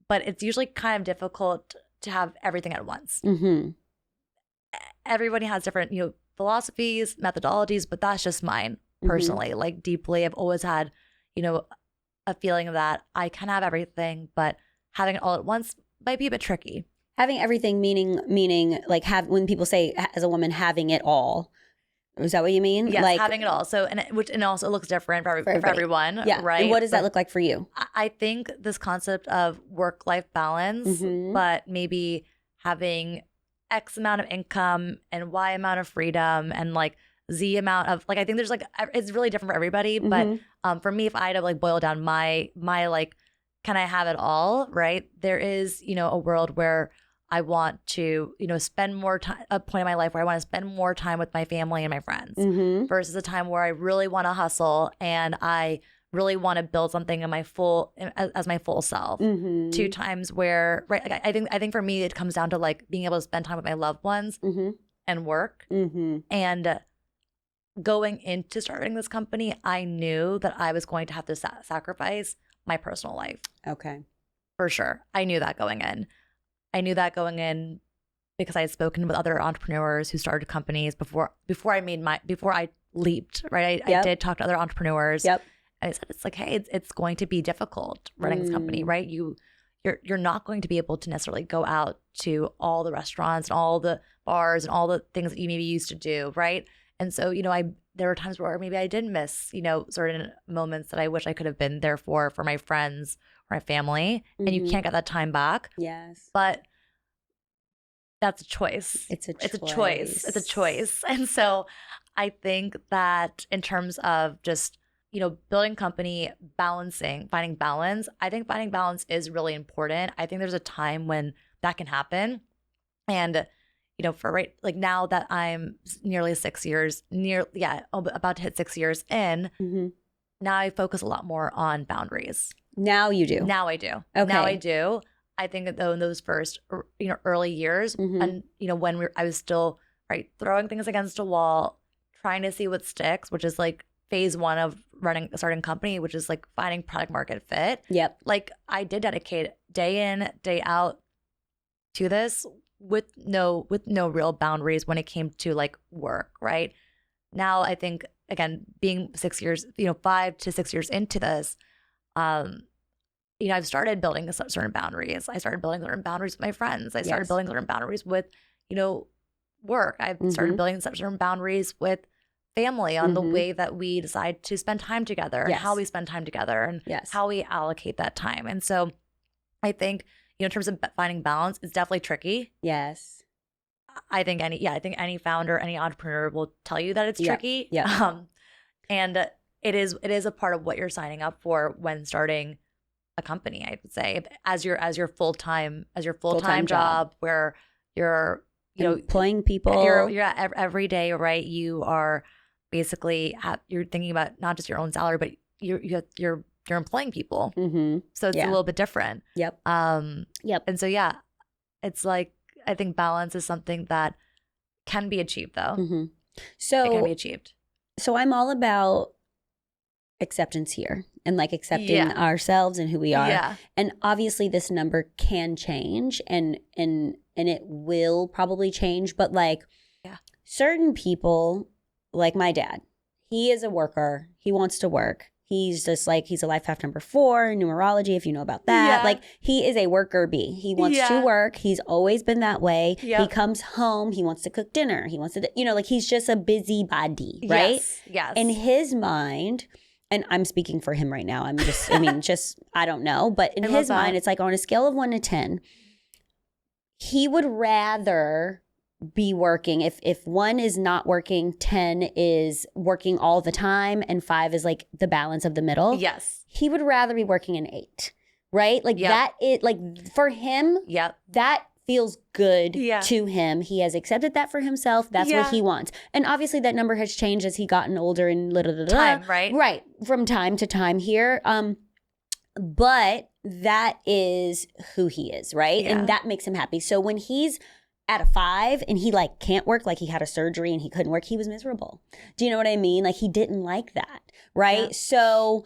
but it's usually kind of difficult to have everything at once. Everybody has different, philosophies, methodologies, but that's just mine personally. Like deeply, I've always had, a feeling that I can have everything, but having it all at once might be a bit tricky. Having everything meaning like when people say as a woman having it all, is that what you mean? Yes, like having it all. So and also it looks different for everyone. Yeah. Right. And what does that look like for you? I think this concept of work-life balance, but maybe having X amount of income and Y amount of freedom and like Z amount of like, I think there's like, it's really different for everybody. But for me, if I had to like boil down my like, can I have it all? Right. There is, a world where I want to, spend more time, a point in my life where I want to spend more time with my family and my friends versus a time where I really want to hustle and I really want to build something in my as my full self. 2 times where, right. Like I think for me, it comes down to like being able to spend time with my loved ones and work. And going into starting this company, I knew that I was going to have to sacrifice my personal life. Okay. For sure. I knew that going in. Because I had spoken with other entrepreneurs who started companies before I leaped, right? I did talk to other entrepreneurs. And I said, it's like, hey, it's going to be difficult running this company, right? you're not going to be able to necessarily go out to all the restaurants and all the bars and all the things that you maybe used to do, right? And so, there were times where maybe I did miss, certain moments that I wish I could have been there for my friends or my family. And you can't get that time back. Yes. But that's a choice. It's a choice. And so I think that in terms of just, building company, finding balance, I think finding balance is really important. I think there's a time when that can happen. And, now that I'm nearly 6 years, about to hit 6 years in, now I focus a lot more on boundaries. Now you do. Now I do. Okay. Now I do. I think that though in those first, early years, and when I was still throwing things against a wall, trying to see what sticks, which is like phase one of starting a company, which is like finding product market fit. Yep. Like I did dedicate day in, day out to this with no real boundaries when it came to like work. Right now, I think again, being 6 years, 5 to 6 years into this, I've started building certain boundaries. I started building certain boundaries with my friends. I started building certain boundaries with, work. I've started building certain boundaries with family on the way that we decide to spend time together and how we spend time together and how we allocate that time. And so I think, in terms of finding balance, it's definitely tricky. Yes. I think any founder, any entrepreneur will tell you that it's tricky. Yeah. And it is a part of what you're signing up for when starting a company, I would say, as your full-time job where you're employing people. You're every day, right? You are basically you're thinking about not just your own salary, but you're employing people. So it's a little bit different. Yep. Yep. And so it's like I think balance is something that can be achieved, though. So it can be achieved. So I'm all about acceptance here and like accepting ourselves and who we are. Yeah. And obviously this number can change and it will probably change, but like certain people, like my dad, he is a worker. He wants to work. He's just like, he's a life path number 4, numerology, if you know about that. Like he is a worker bee. He wants to work. He's always been that way. He comes home. He wants to cook dinner. He wants to, like he's just a busybody, right? Yes. In his mind, and I'm speaking for him right now. I don't know. But in his mind, it's like on a scale of 1 to 10, he would rather be working. If 1 is not working, 10 is working all the time, and 5 is like the balance of the middle. Yes. He would rather be working an 8, right? Like that, for him, that feels good to him. He has accepted that for himself. That's what he wants. And obviously that number has changed as he gotten older and time, right? Right. From time to time here. But that is who he is, right? Yeah. And that makes him happy. So when he's at a 5 and he like can't work, like he had a surgery and he couldn't work, he was miserable. Do you know what I mean? Like he didn't like that, right? Yeah. So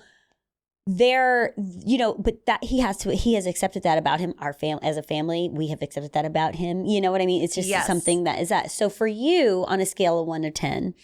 there, but that he has accepted that about him. Our family, as a family, we have accepted that about him. You know what I mean? It's just something that is that. So for you, on a scale of 1 to 10,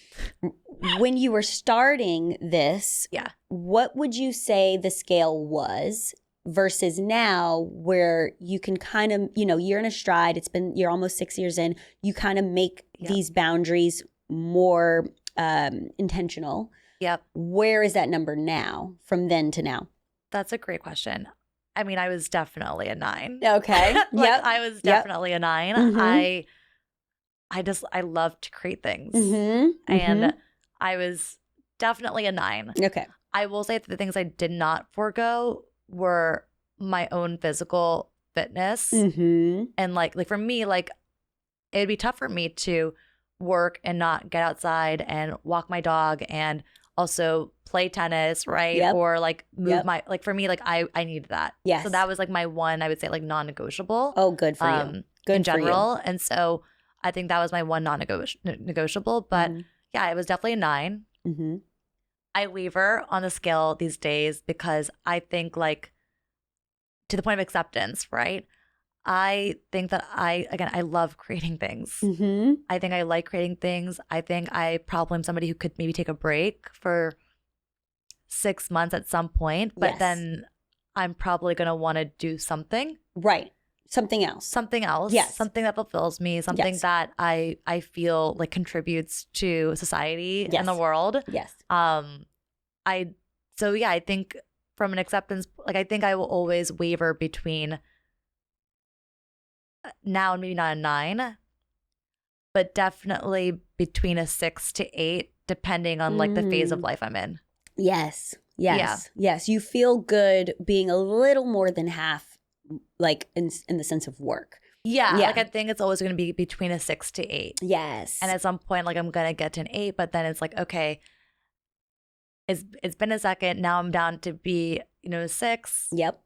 when you were starting this, what would you say the scale was versus now, where you can kind of, you're in a stride. You're almost 6 years in. You kind of make these boundaries more intentional. Yep. Where is that number now from then to now? That's a great question. I mean, I was definitely a 9. Okay. I was definitely a 9. I love to create things. And I was definitely a 9. Okay. I will say that the things I did not forego were my own physical fitness. And like for me, like it'd be tough for me to work and not get outside and walk my dog and also play tennis, right? Or like move like for me, like I needed that. Yes. So that was like my one, I would say, like non-negotiable. Oh, good for you. Good in general. For you. And so I think that was my one non-negotiable. But yeah, it was definitely a 9. I waver on the scale these days because I think like to the point of acceptance, right? I think that I love creating things. I think I like creating things. I think I probably am somebody who could maybe take a break for 6 months at some point, but then I'm probably going to want to do something Right. Something else. Yes. Something that fulfills me, something that I feel like contributes to society and the world. Yes. I think from an acceptance, like I think I will always waver between now and maybe not a 9, but definitely between a 6 to 8, depending on like the phase of life I'm in. Yes. You feel good being a little more than half, like in the sense of work. Yeah. Like I think it's always going to be between a 6 to 8. Yes. And at some point, like I'm going to get to an 8, but then it's like, okay, it's been a second. Now I'm down to be, a 6. Yep.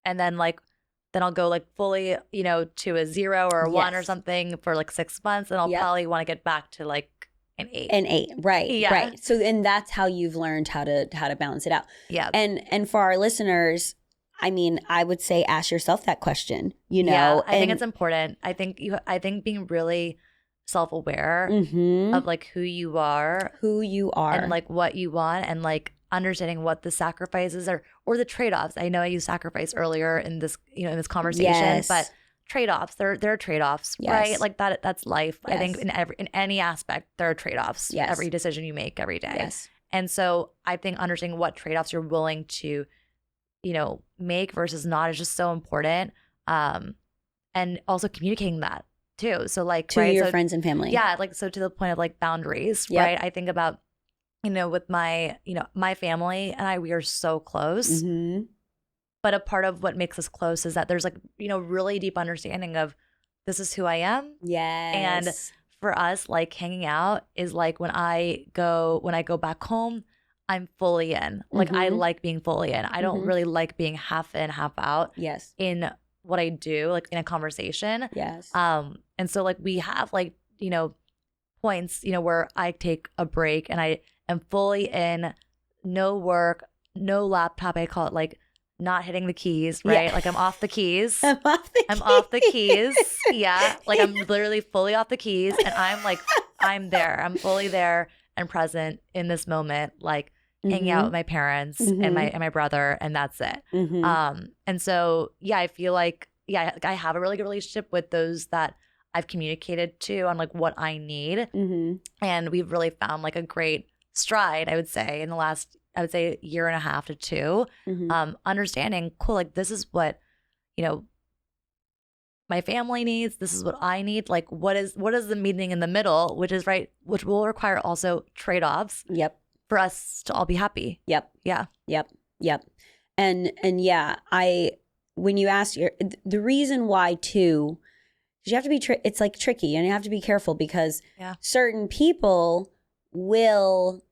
And then then I'll go like fully, to a 0 or a 1 or something for like 6 months. And I'll probably want to get back to like an 8. An 8, right? Yeah. Right. So, and that's how you've learned how to balance it out. Yeah. And for our listeners, I mean, I would say ask yourself that question. Yeah, I think it's important. I think being really self-aware of like who you are, and like what you want, and like understanding what the sacrifices are or the trade-offs. I know I used sacrifice earlier in this, in this conversation, but trade-offs, there are trade-offs, right? Like that's life. I think in any aspect there are trade-offs. Every decision you make every day. And so I think understanding what trade-offs you're willing to, make versus not is just so important. And also communicating that too. So like to your friends and family. Yeah, like so to the point of like boundaries, right? I think about with my, my family and I, we are so close. But a part of what makes us close is that there's like, really deep understanding of this is who I am. Yes. And for us, like hanging out is like when I go back home, I'm fully in. Like I like being fully in. I don't really like being half in, half out. Yes. In what I do, like in a conversation. Yes. And so like we have like, points, where I take a break and I am fully in, no work, no laptop. I call it like not hitting the keys, right? Like I'm off the keys. I'm off the keys. Yeah. Like I'm literally fully off the keys and I'm like, I'm there. I'm fully there and present in this moment, like hanging out with my parents and my brother, and that's it. And so, I feel like, I have a really good relationship with those that I've communicated to on like what I need. And we've really found like a great stride, I would say, in the last, year and a half to 2, understanding, cool, like this is what, my family needs. This is what I need. Like, what is the meeting in the middle, which will require also trade-offs. Yep. For us to all be happy. Yep. Yeah. Yep. And when you ask the reason why too, you have to be, it's like tricky and you have to be careful because certain people will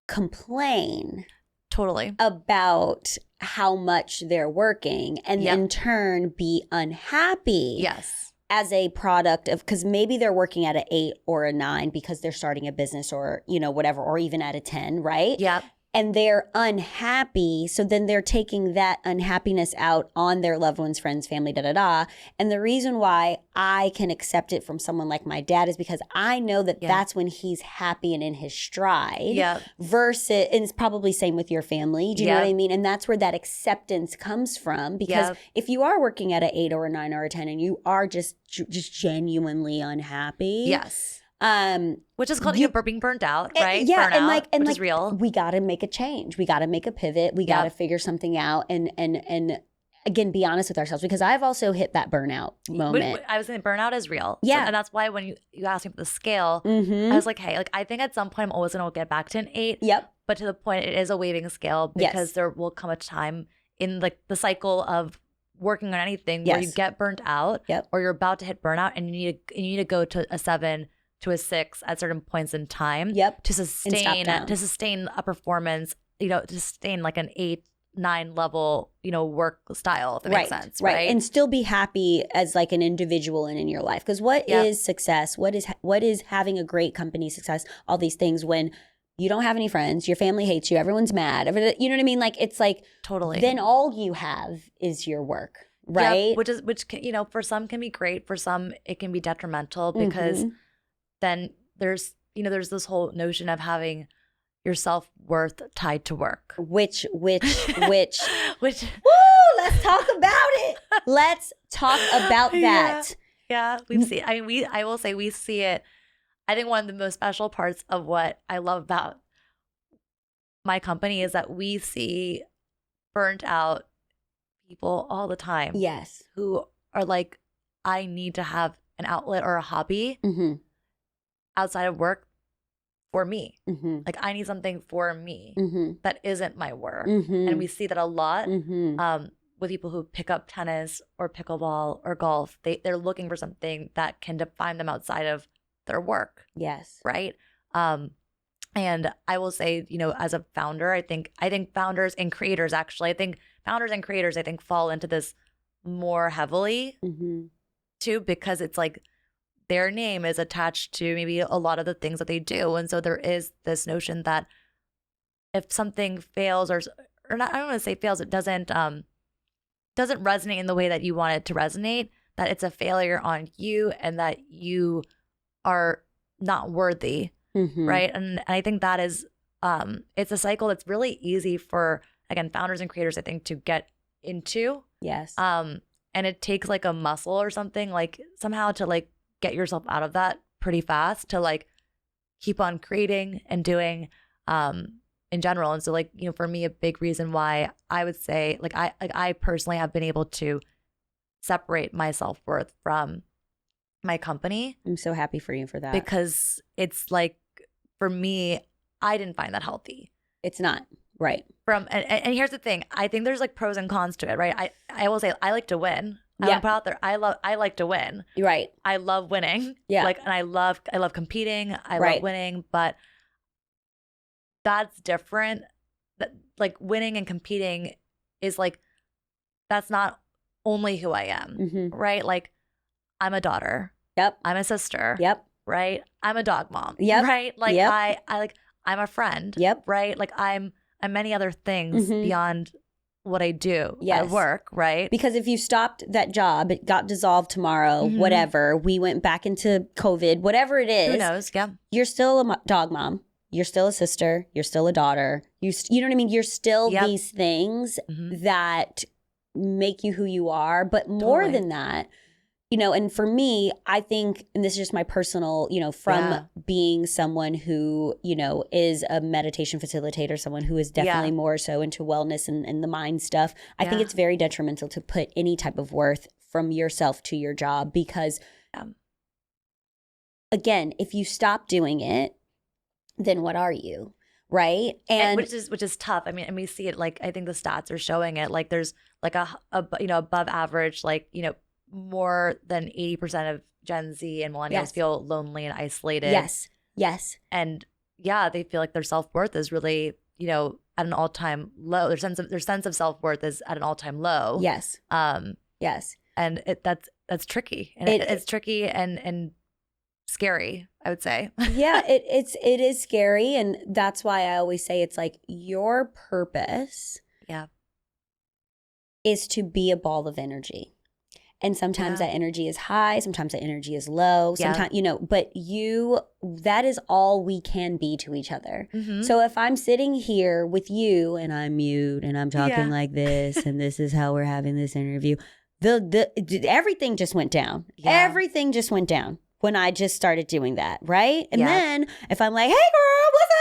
complain totally about how much they're working and in turn be unhappy. Yes. As a product of, because maybe they're working at an 8 or a 9 because they're starting a business or, whatever, or even at a 10, right? Yep. And they're unhappy. So then they're taking that unhappiness out on their loved ones, friends, family, And the reason why I can accept it from someone like my dad is because I know that that's when he's happy and in his stride. Yep. Versus, and it's probably same with your family. Do you know what I mean? And that's where that acceptance comes from. Because if you are working at an 8 or a 9 or a 10 and you are just genuinely unhappy. Yes. Which is called being burnt out, right? Yeah, burnout, and which is real. We got to make a change. We got to make a pivot. We got to figure something out, and again, be honest with ourselves because I've also hit that burnout moment. I was saying burnout is real. Yeah, and that's why when you asked me for the scale, I was like, hey, like I think at some point I'm always gonna get back to an 8. Yep. But to the point, it is a waving scale because there will come a time in like the cycle of working on anything where you get burnt out, or you're about to hit burnout, and you need to go to a 7. To a 6 at certain points in time to sustain a performance, to sustain like an 8, 9 level, work style, if that makes sense. Right. And still be happy as like an individual and in your life. Because what is success? What is having a great company success? All these things when you don't have any friends, your family hates you, everyone's mad. You know what I mean? Like it's like totally. Then all you have is your work. Right. Yeah, which for some can be great. For some it can be detrimental because then there's this whole notion of having your self-worth tied to work. Which, woo, let's talk about it. Let's talk about that. Yeah, we've seen. I will say we see it. I think one of the most special parts of what I love about my company is that we see burnt out people all the time. Yes. Who are like, I need to have an outlet or a hobby outside of work for me. Like I need something for me that isn't my work. And we see that a lot with people who pick up tennis or pickleball or golf. They're looking for something that can define them outside of their work. Yes. Right. And I will say, you know, as a founder, I think founders and creators I think fall into this more heavily too, because it's like their name is attached to maybe a lot of the things that they do. And so there is this notion that if something fails or not, I don't want to say fails, it doesn't resonate in the way that you want it to resonate, that it's a failure on you and that you are not worthy. Right. And I think that is, it's a cycle that's really easy for, again, founders and creators, I think, to get into. Yes. And it takes like a muscle or something, like somehow to like get yourself out of that pretty fast, to like keep on creating and doing in general. And so like, you know, for me, a big reason why I would say like I personally have been able to separate my self-worth from my company. I'm so happy for you for that. Because it's like, for me, I didn't find that healthy. It's not. Right. And here's the thing. I think there's like pros and cons to it, right? I will say I like to win. I want to put out there. I like to win. Right. I love winning. Yeah. Like, and I love competing. I love winning, but that's different. That like winning and competing is like, that's not only who I am, right? Like I'm a daughter. Yep. I'm a sister. Yep. Right. I'm a dog mom. Yep. Right. Like yep. I'm a friend. Yep. Right. Like I'm many other things beyond what I do at work. Right. Because if you stopped that job, it got dissolved tomorrow, whatever, we went back into COVID, whatever it is. Who knows? Yeah. You're still a dog mom. You're still a sister. You're still a daughter. You know what I mean? You're still these things that make you who you are. But more than that, you know, and for me, I think, and this is just my personal, you know, from being someone who, you know, is a meditation facilitator, someone who is definitely more so into wellness and the mind stuff, I think it's very detrimental to put any type of worth from yourself to your job because, again, if you stop doing it, then what are you? Right. And which is tough. I mean, and we see it, like, I think the stats are showing it, like there's like a you know, above average, like, you know, more than 80% of Gen Z and millennials feel lonely and isolated. Yes. Yes. And they feel like their self-worth is really, you know, at an all-time low. Their sense of self-worth is at an all-time low. Yes. Yes. And that's tricky. And it's tricky and scary, I would say. it is scary, and that's why I always say it's like your purpose is to be a ball of energy. And sometimes that energy is high, sometimes that energy is low, sometimes, you know, but that is all we can be to each other. So if I'm sitting here with you and I'm mute and I'm talking like this and this is how we're having this interview, everything just went down. Everything just went down when I just started doing that, right? And then if I'm like, hey girl, what's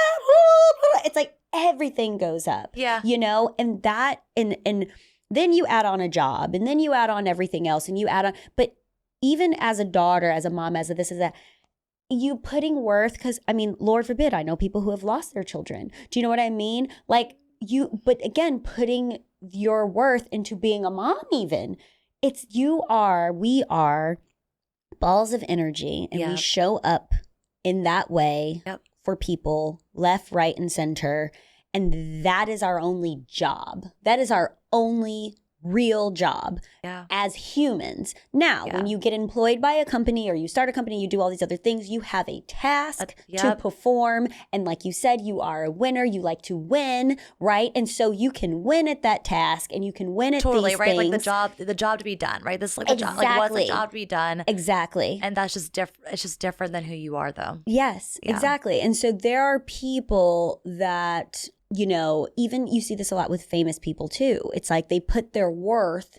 up? It's like everything goes up, you know, and that, and then you add on a job and then you add on everything else and you add on, but even as a daughter, as a mom, as a this, as that, you putting worth, because I mean, Lord forbid, I know people who have lost their children. Do you know what I mean? Like but again, putting your worth into being a mom even, we are balls of energy and we show up in that way for people left, right, and center. And that is our only job. That is our only real job as humans. Now, when you get employed by a company or you start a company, you do all these other things, you have a task to perform. And like you said, you are a winner. You like to win, right? And so you can win at that task and you can win at these right? things. Like the job to be done, right? This is like the job. Like what's the job to be done? Exactly. And that's just different. It's just different than who you are, though. Yes, exactly. And so there are people that you know, even you see this a lot with famous people too. It's like they put their worth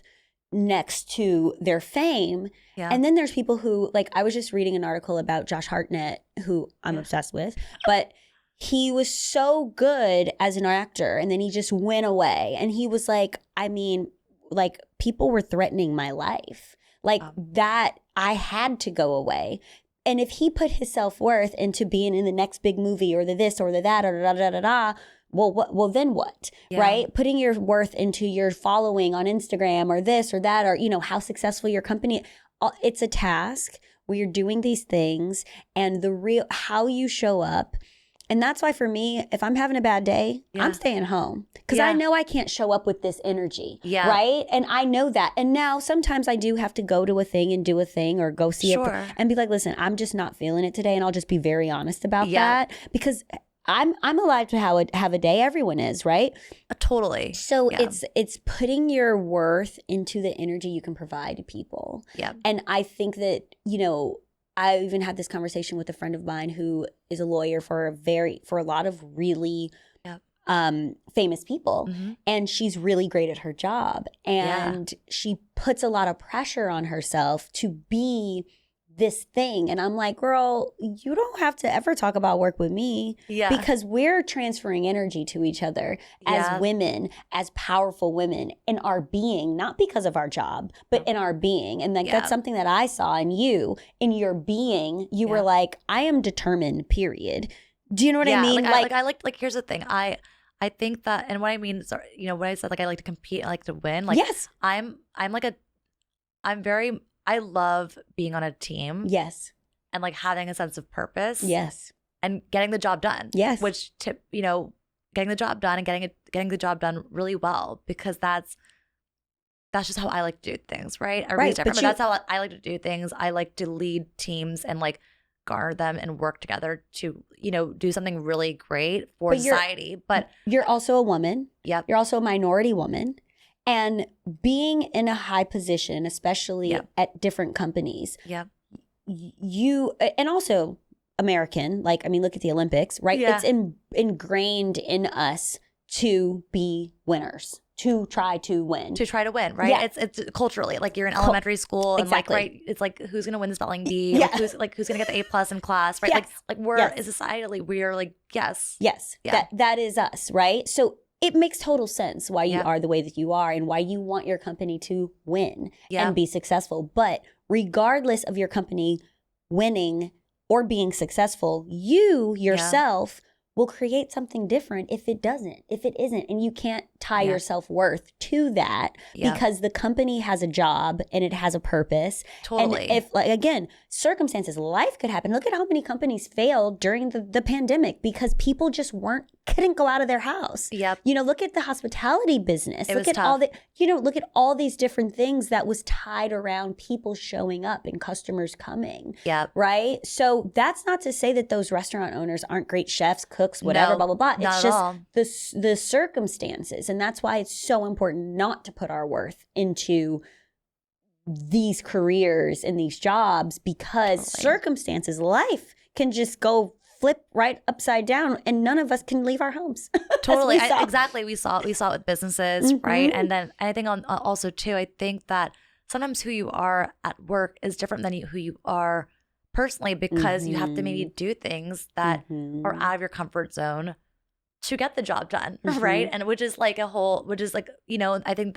next to their fame. Yeah. And then there's people who, like, I was just reading an article about Josh Hartnett, who I'm obsessed with, but he was so good as an actor and then he just went away. And he was like, I mean, like, people were threatening my life. Like that, I had to go away. And if he put his self-worth into being in the next big movie or the this or the that or da da da da, well, then what, right? Putting your worth into your following on Instagram or this or that, or, you know, how successful your company, it's a task where you're doing these things and how you show up. And that's why for me, if I'm having a bad day, I'm staying home because I know I can't show up with this energy, right? And I know that. And now sometimes I do have to go to a thing and do a thing or go see it and be like, listen, I'm just not feeling it today. And I'll just be very honest about that because I'm alive to have a day. Everyone is, right? Totally. So it's putting your worth into the energy you can provide to people. Yeah. And I think that, you know, I even had this conversation with a friend of mine who is a lawyer for a lot of really famous people. And she's really great at her job. And she puts a lot of pressure on herself to be this thing. And I'm like, girl, you don't have to ever talk about work with me because we're transferring energy to each other as women, as powerful women in our being, not because of our job, but in our being. And like that's something that I saw in you, in your being. You were like, I am determined, period. Do you know what I mean? Like here's the thing. I think that, and what I mean, sorry, you know, when I said like I like to compete, I like to win. Like I love being on a team. Yes. And like having a sense of purpose. Yes. And getting the job done. Yes. Which you know, getting the job done and getting the job done really well, because that's just how I like to do things, right? Everybody's different, but that's how I like to do things. I like to lead teams and like garner them and work together to, you know, do something really great for society. But you're also a woman. Yep. You're also a minority woman. And being in a high position, especially at different companies, you, and also American, like, I mean, look at the Olympics, right? Yeah. It's ingrained in us to be winners, to try to win. To try to win, right? Yeah. It's culturally, like you're in elementary school and like, right, it's like, who's going to win the spelling bee? Yeah. Like, who's going to get the A+ in class, right? Yes. Like we're, societally, we are like, yes. Yes, that is us, right? So it makes total sense why you are the way that you are and why you want your company to win and be successful. But regardless of your company winning or being successful, you yourself will create something different if it isn't. And you can't tie your self-worth to that because the company has a job and it has a purpose. Totally. And if, like, again, circumstances, life could happen. Look at how many companies failed during the pandemic because people just couldn't go out of their house. Yep. You know, look at the hospitality business. Look at tough. Look at all these different things that was tied around people showing up and customers coming. Yep. Right? So that's not to say that those restaurant owners aren't great chefs, cooks, whatever, blah, blah, blah. It's just the circumstances. And that's why it's so important not to put our worth into these careers and these jobs because circumstances, life can just go flip right upside down and none of us can leave our homes. Totally. Exactly. We saw it with businesses, right? And then I think also too, I think that sometimes who you are at work is different than who you are personally because you have to maybe do things that are out of your comfort zone to get the job done, right? And which is like, you know, I think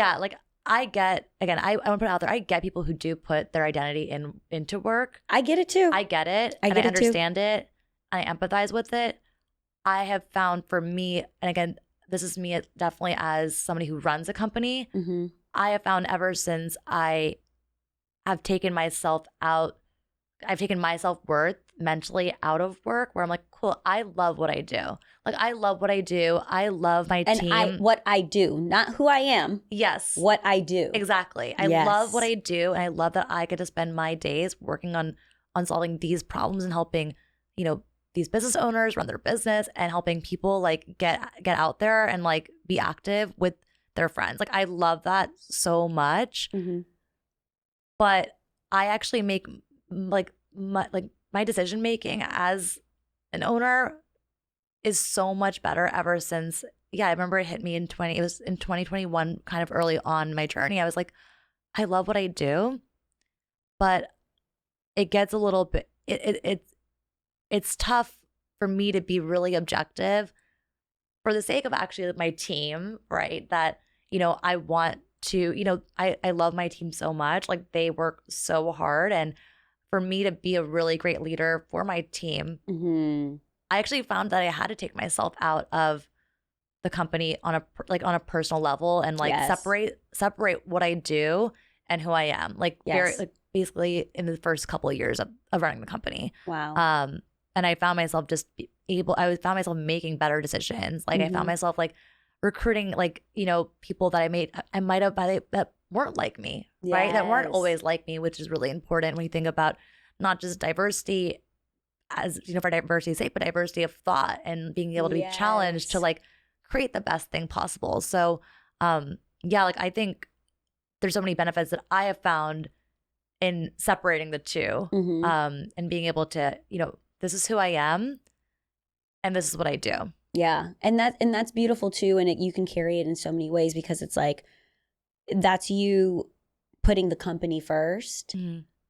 like I get, again, I want to put it out there, I get people who do put their identity into work. I get it too. I get it. I understand it. I empathize with it. I have found for me, and again, this is me definitely as somebody who runs a company, I have found ever since I have taken myself out, I've taken my self-worth mentally out of work where I'm like, cool, I love what I do. Like, I love what I do. I love my team. And what I do, not who I am. Yes. What I do. Exactly. I love what I do. And I love that I get to spend my days working on solving these problems and helping, you know, these business owners run their business and helping people like get out there and like be active with their friends. Like, I love that so much. But I actually make like my decision making as an owner is so much better ever since. Yeah, I remember it hit me it was in 2021, kind of early on in my journey. I was like, I love what I do, but it gets a little bit, it's tough for me to be really objective for the sake of actually my team, right? That, I want to, I love my team so much. Like, they work so hard. And for me to be a really great leader for my team, I actually found that I had to take myself out of the company on a personal level and like separate what I do and who I am. Like, very, like, basically in the first couple of years of running the company. Wow. And I found myself I found myself making better decisions. Like, I found myself like recruiting, like, people that I might have that weren't like me, right? That weren't always like me, which is really important when you think about not just diversity as, for diversity's sake, but diversity of thought and being able to be challenged to like create the best thing possible. So, like, I think there's so many benefits that I have found in separating the two, and being able to, this is who I am and this is what I do. Yeah. And that's beautiful too. And you can carry it in so many ways, because it's like, that's you putting the company first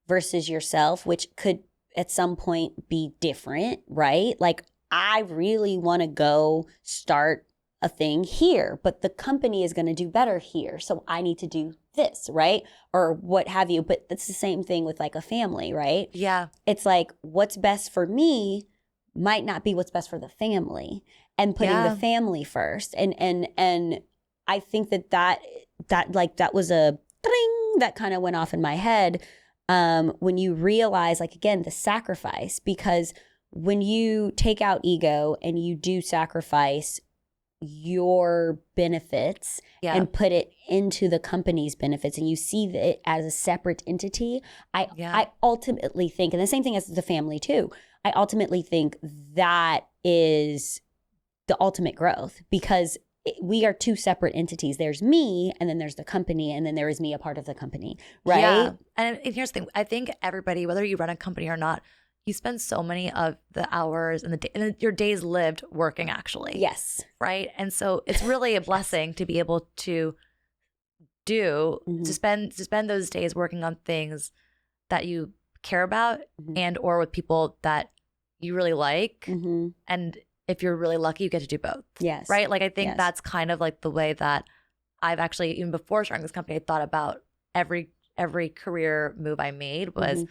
versus yourself, which could at some point be different, right? Like, I really want to go start a thing here, but the company is going to do better here. So I need to do this, right? Or what have you. But it's the same thing with like a family, right? Yeah. It's like, what's best for me might not be what's best for the family, and putting the family first. And I think that was a ding that kind of went off in my head when you realize, like, again, the sacrifice, because when you take out ego and you do sacrifice your benefits and put it into the company's benefits, and you see it as a separate entity, I ultimately think, and the same thing as the family too, I ultimately think that is the ultimate growth, because we are two separate entities. There's me, and then there's the company, and then there is me, a part of the company, right? Yeah. And here's the thing. I think everybody, whether you run a company or not, you spend so many of the hours and your days lived working, actually. Yes. Right? And so it's really a blessing to be able to to spend those days working on things that you care about and or with people that you really like. And if you're really lucky, you get to do both. Yes. Right? Like, I think that's kind of like the way that I've actually, even before starting this company, I thought about every career move I made was,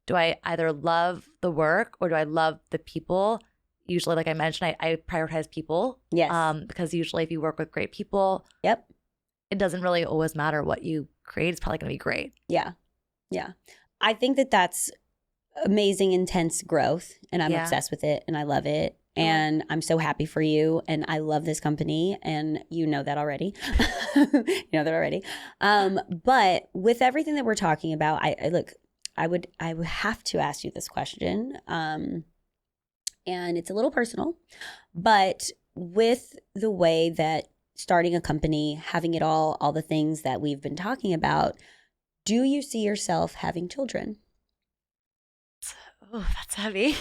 do I either love the work or do I love the people? Usually, like I mentioned, I prioritize people. Yes. Because usually if you work with great people, it doesn't really always matter what you create. It's probably going to be great. Yeah. Yeah. I think that's amazing, intense growth, and I'm obsessed with it, and I love it. And I'm so happy for you, and I love this company, and you know that already. But with everything that we're talking about, I would have to ask you this question, and it's a little personal, but with the way that starting a company, having it all the things that we've been talking about, do you see yourself having children? Oh, that's heavy.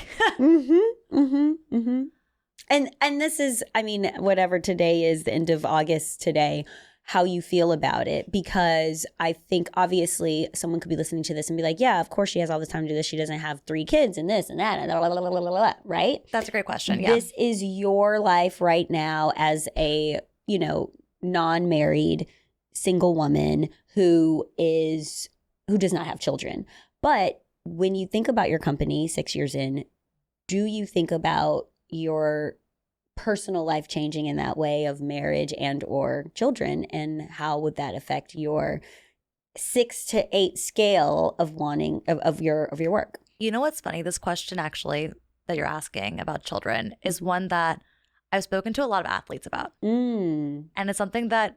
And this is, I mean, whatever today is, the end of August today, how you feel about it, because I think obviously someone could be listening to this and be like, yeah, of course she has all this time to do this. She doesn't have 3 kids and this and that, and blah, blah, blah, blah, blah, blah, right? That's a great question. Yeah. This is your life right now as a, non-married single woman who does not have children. But when you think about your company 6 years in, do you think about your personal life changing in that way of marriage and or children, and how would that affect your 6 to 8 scale of wanting of your work? You know what's funny? This question actually that you're asking about children is one that I've spoken to a lot of athletes about. And it's something that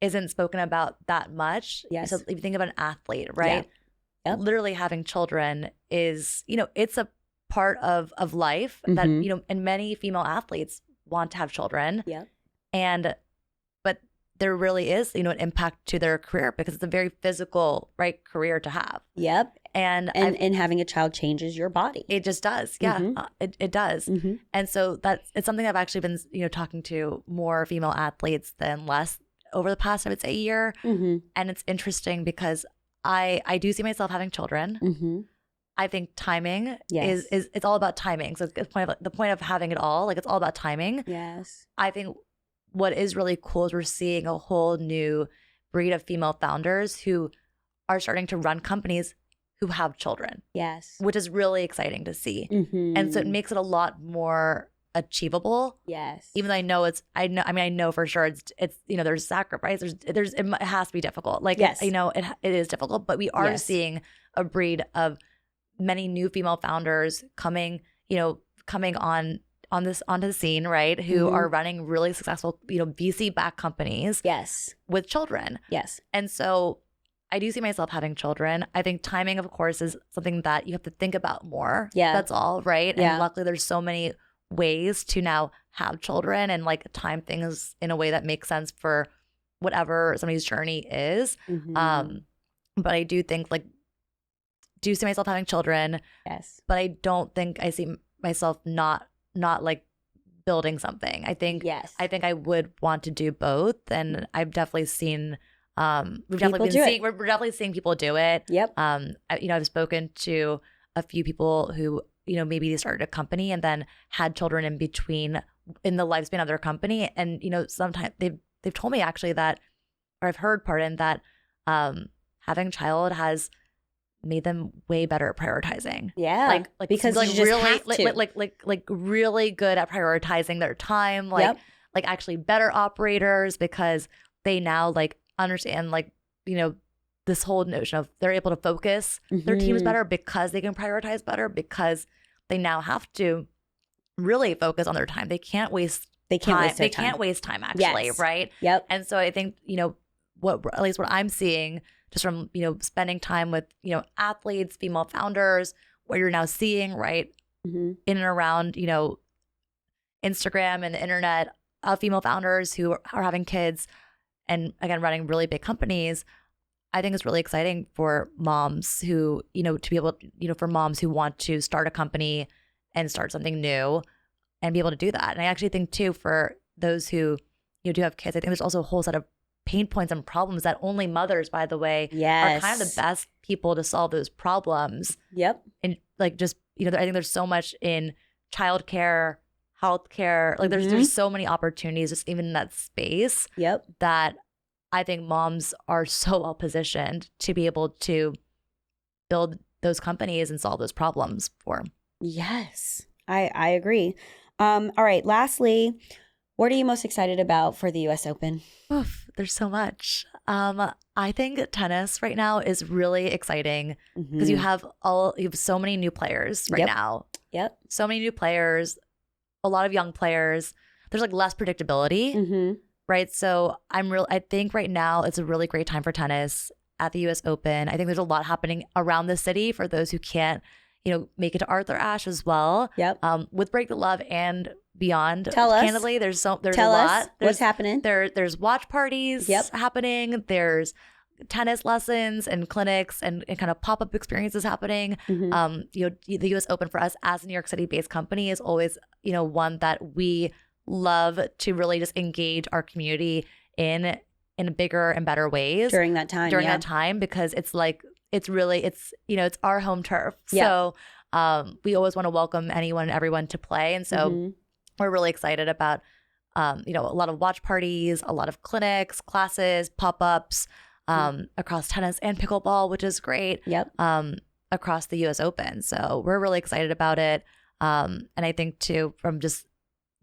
isn't spoken about that much. Yes. So if you think of an athlete, right? Yep. Literally having children is, it's a part of life that, and many female athletes want to have children. Yep. But there really is, an impact to their career, because it's a very physical, right, career to have. Yep. And having a child changes your body. It just does. Yeah, it does. And so it's something I've actually been, talking to more female athletes than less over the past, I would say, year. And it's interesting because I do see myself having children. I think timing is it's all about timing. So the point of having it all, like, it's all about timing. Yes. I think what is really cool is we're seeing a whole new breed of female founders who are starting to run companies who have children. Yes. Which is really exciting to see. And so it makes it a lot more achievable. Yes. Even though I know for sure it's there's sacrifice. It has to be difficult. Like, yes. It is difficult, but we are seeing a breed of many new female founders coming onto the scene, right? Who are running really successful, VC-backed companies. Yes. With children. Yes. And so I do see myself having children. I think timing, of course, is something that you have to think about more. Yeah. That's all, right? Yeah. And luckily there's so many ways to now have children and like time things in a way that makes sense for whatever somebody's journey is. But I do think do see myself having children. Yes. But I don't think I see myself not like building something. I think I would want to do both. And I've definitely seen we're definitely seeing people do it. Yep. I've spoken to a few people who, maybe they started a company and then had children in between in the lifespan of their company. And, sometimes they've told me actually that, or I've heard, that having a child has made them way better at prioritizing. Yeah. Like because like you really just have to. Like really good at prioritizing their time. Like actually better operators because they now understand this whole notion of they're able to focus their teams better because they can prioritize better because they now have to really focus on their time. They can't waste time actually, right? Yep. And so I think, at least what I'm seeing just from, spending time with, athletes, female founders, what you're now seeing, right, in and around, Instagram and the internet, female founders who are having kids and, again, running really big companies. I think it's really exciting for moms who, to be able, for moms who want to start a company and start something new and be able to do that. And I actually think, too, for those who, do have kids, I think there's also a whole set of pain points and problems that only mothers, by the way, are kind of the best people to solve those problems. Yep. And I think there's so much in childcare, healthcare, there's so many opportunities just even in that space. Yep. That I think moms are so well positioned to be able to build those companies and solve those problems for. Yes, I agree. All right. Lastly, what are you most excited about for the U.S. Open? Oof, there's so much. I think tennis right now is really exciting because you have so many new players right now. Yep. So many new players, a lot of young players. There's less predictability, right? So I think right now it's a really great time for tennis at the U.S. Open. I think there's a lot happening around the city for those who can't, make it to Arthur Ashe as well. Yep. With Break the Love and beyond. Tell us. Candidly, there's a lot. What's happening. There's watch parties happening. There's tennis lessons and clinics and kind of pop-up experiences happening. The U.S. Open for us as a New York City-based company is always, one that we love to really just engage our community in bigger and better ways during that time because it's it's our home turf. So we always want to welcome anyone and everyone to play. And so we're really excited about, a lot of watch parties, a lot of clinics, classes, pop-ups across tennis and pickleball, which is great. Yep. Across the U.S. Open. So we're really excited about it. And I think too, from just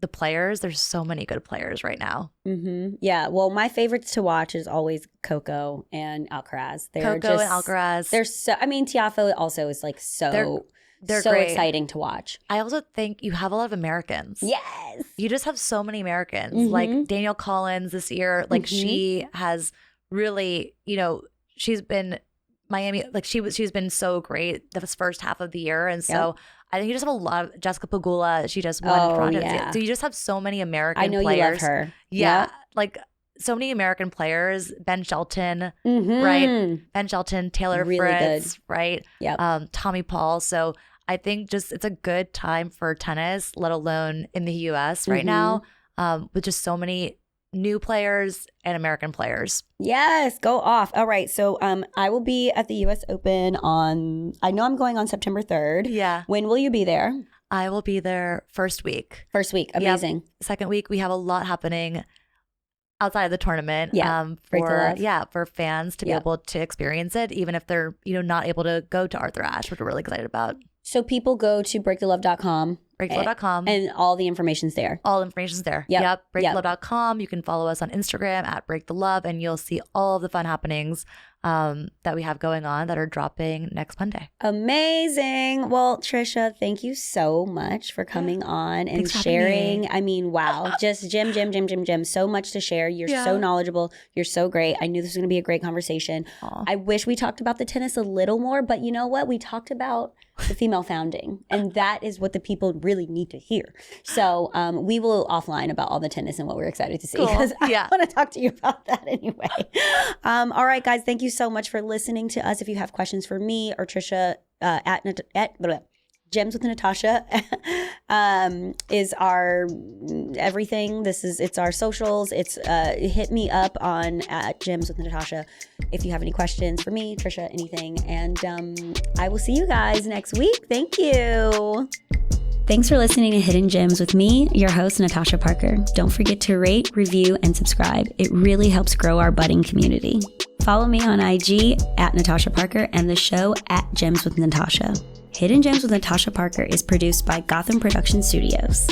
the players, there's so many good players right now. Yeah. Well, my favorites to watch is always Coco and Alcaraz. And Alcaraz. They're so, Tiafoe also is they're so great. Exciting to watch. I also think you have a lot of Americans. Yes. You just have so many Americans. Like Danielle Collins this year, she has really, she's been Miami, she's been so great this first half of the year. And so I think you just have a lot of Jessica Pegula. She just won Toronto. Yeah. So you just have so many American players. I know you love her. Yeah. so many American players, Ben Shelton, right? Ben Shelton, Taylor Really Fritz, good. right? Yep. Tommy Paul. So I think just it's a good time for tennis, let alone in the US right now, with just so many new players and American players. Yes, go off. All right. So I will be at the US Open I know I'm going on September 3rd. Yeah. When will you be there? I will be there first week. First week. Amazing. Yep. Second week, we have a lot happening outside of the tournament. Yeah. For fans to be able to experience it, even if they're, not able to go to Arthur Ashe, which we're really excited about. So people go to breakthelove.com. Breakthelove.com. And all the information's there. All information's there. Yep. Breakthelove.com. You can follow us on Instagram at breakthelove, and you'll see all of the fun happenings that we have going on that are dropping next Monday. Amazing. Well, Trisha, thank you so much for coming on and sharing. I mean, wow. Just Jim. So much to share. You're so knowledgeable. You're so great. I knew this was going to be a great conversation. Aww. I wish we talked about the tennis a little more, but you know what? We talked about the female founding, and that is what the people really need to hear. So we will offline about all the tennis and what we're excited to see, because I want to talk to you about that anyway. All right, guys, thank you so much for listening to us. If you have questions for me or Trisha at Gems with Natasha is our everything. It's our socials. It's hit me up on at Gems with Natasha if you have any questions for me, Trisha, anything. And I will see you guys next week. Thank you. Thanks for listening to Hidden Gems with me, your host, Natasha Parker. Don't forget to rate, review, and subscribe. It really helps grow our budding community. Follow me on IG at Natasha Parker and the show at Gems with Natasha. Hidden Gems with Natasha Parker is produced by Gotham Production Studios.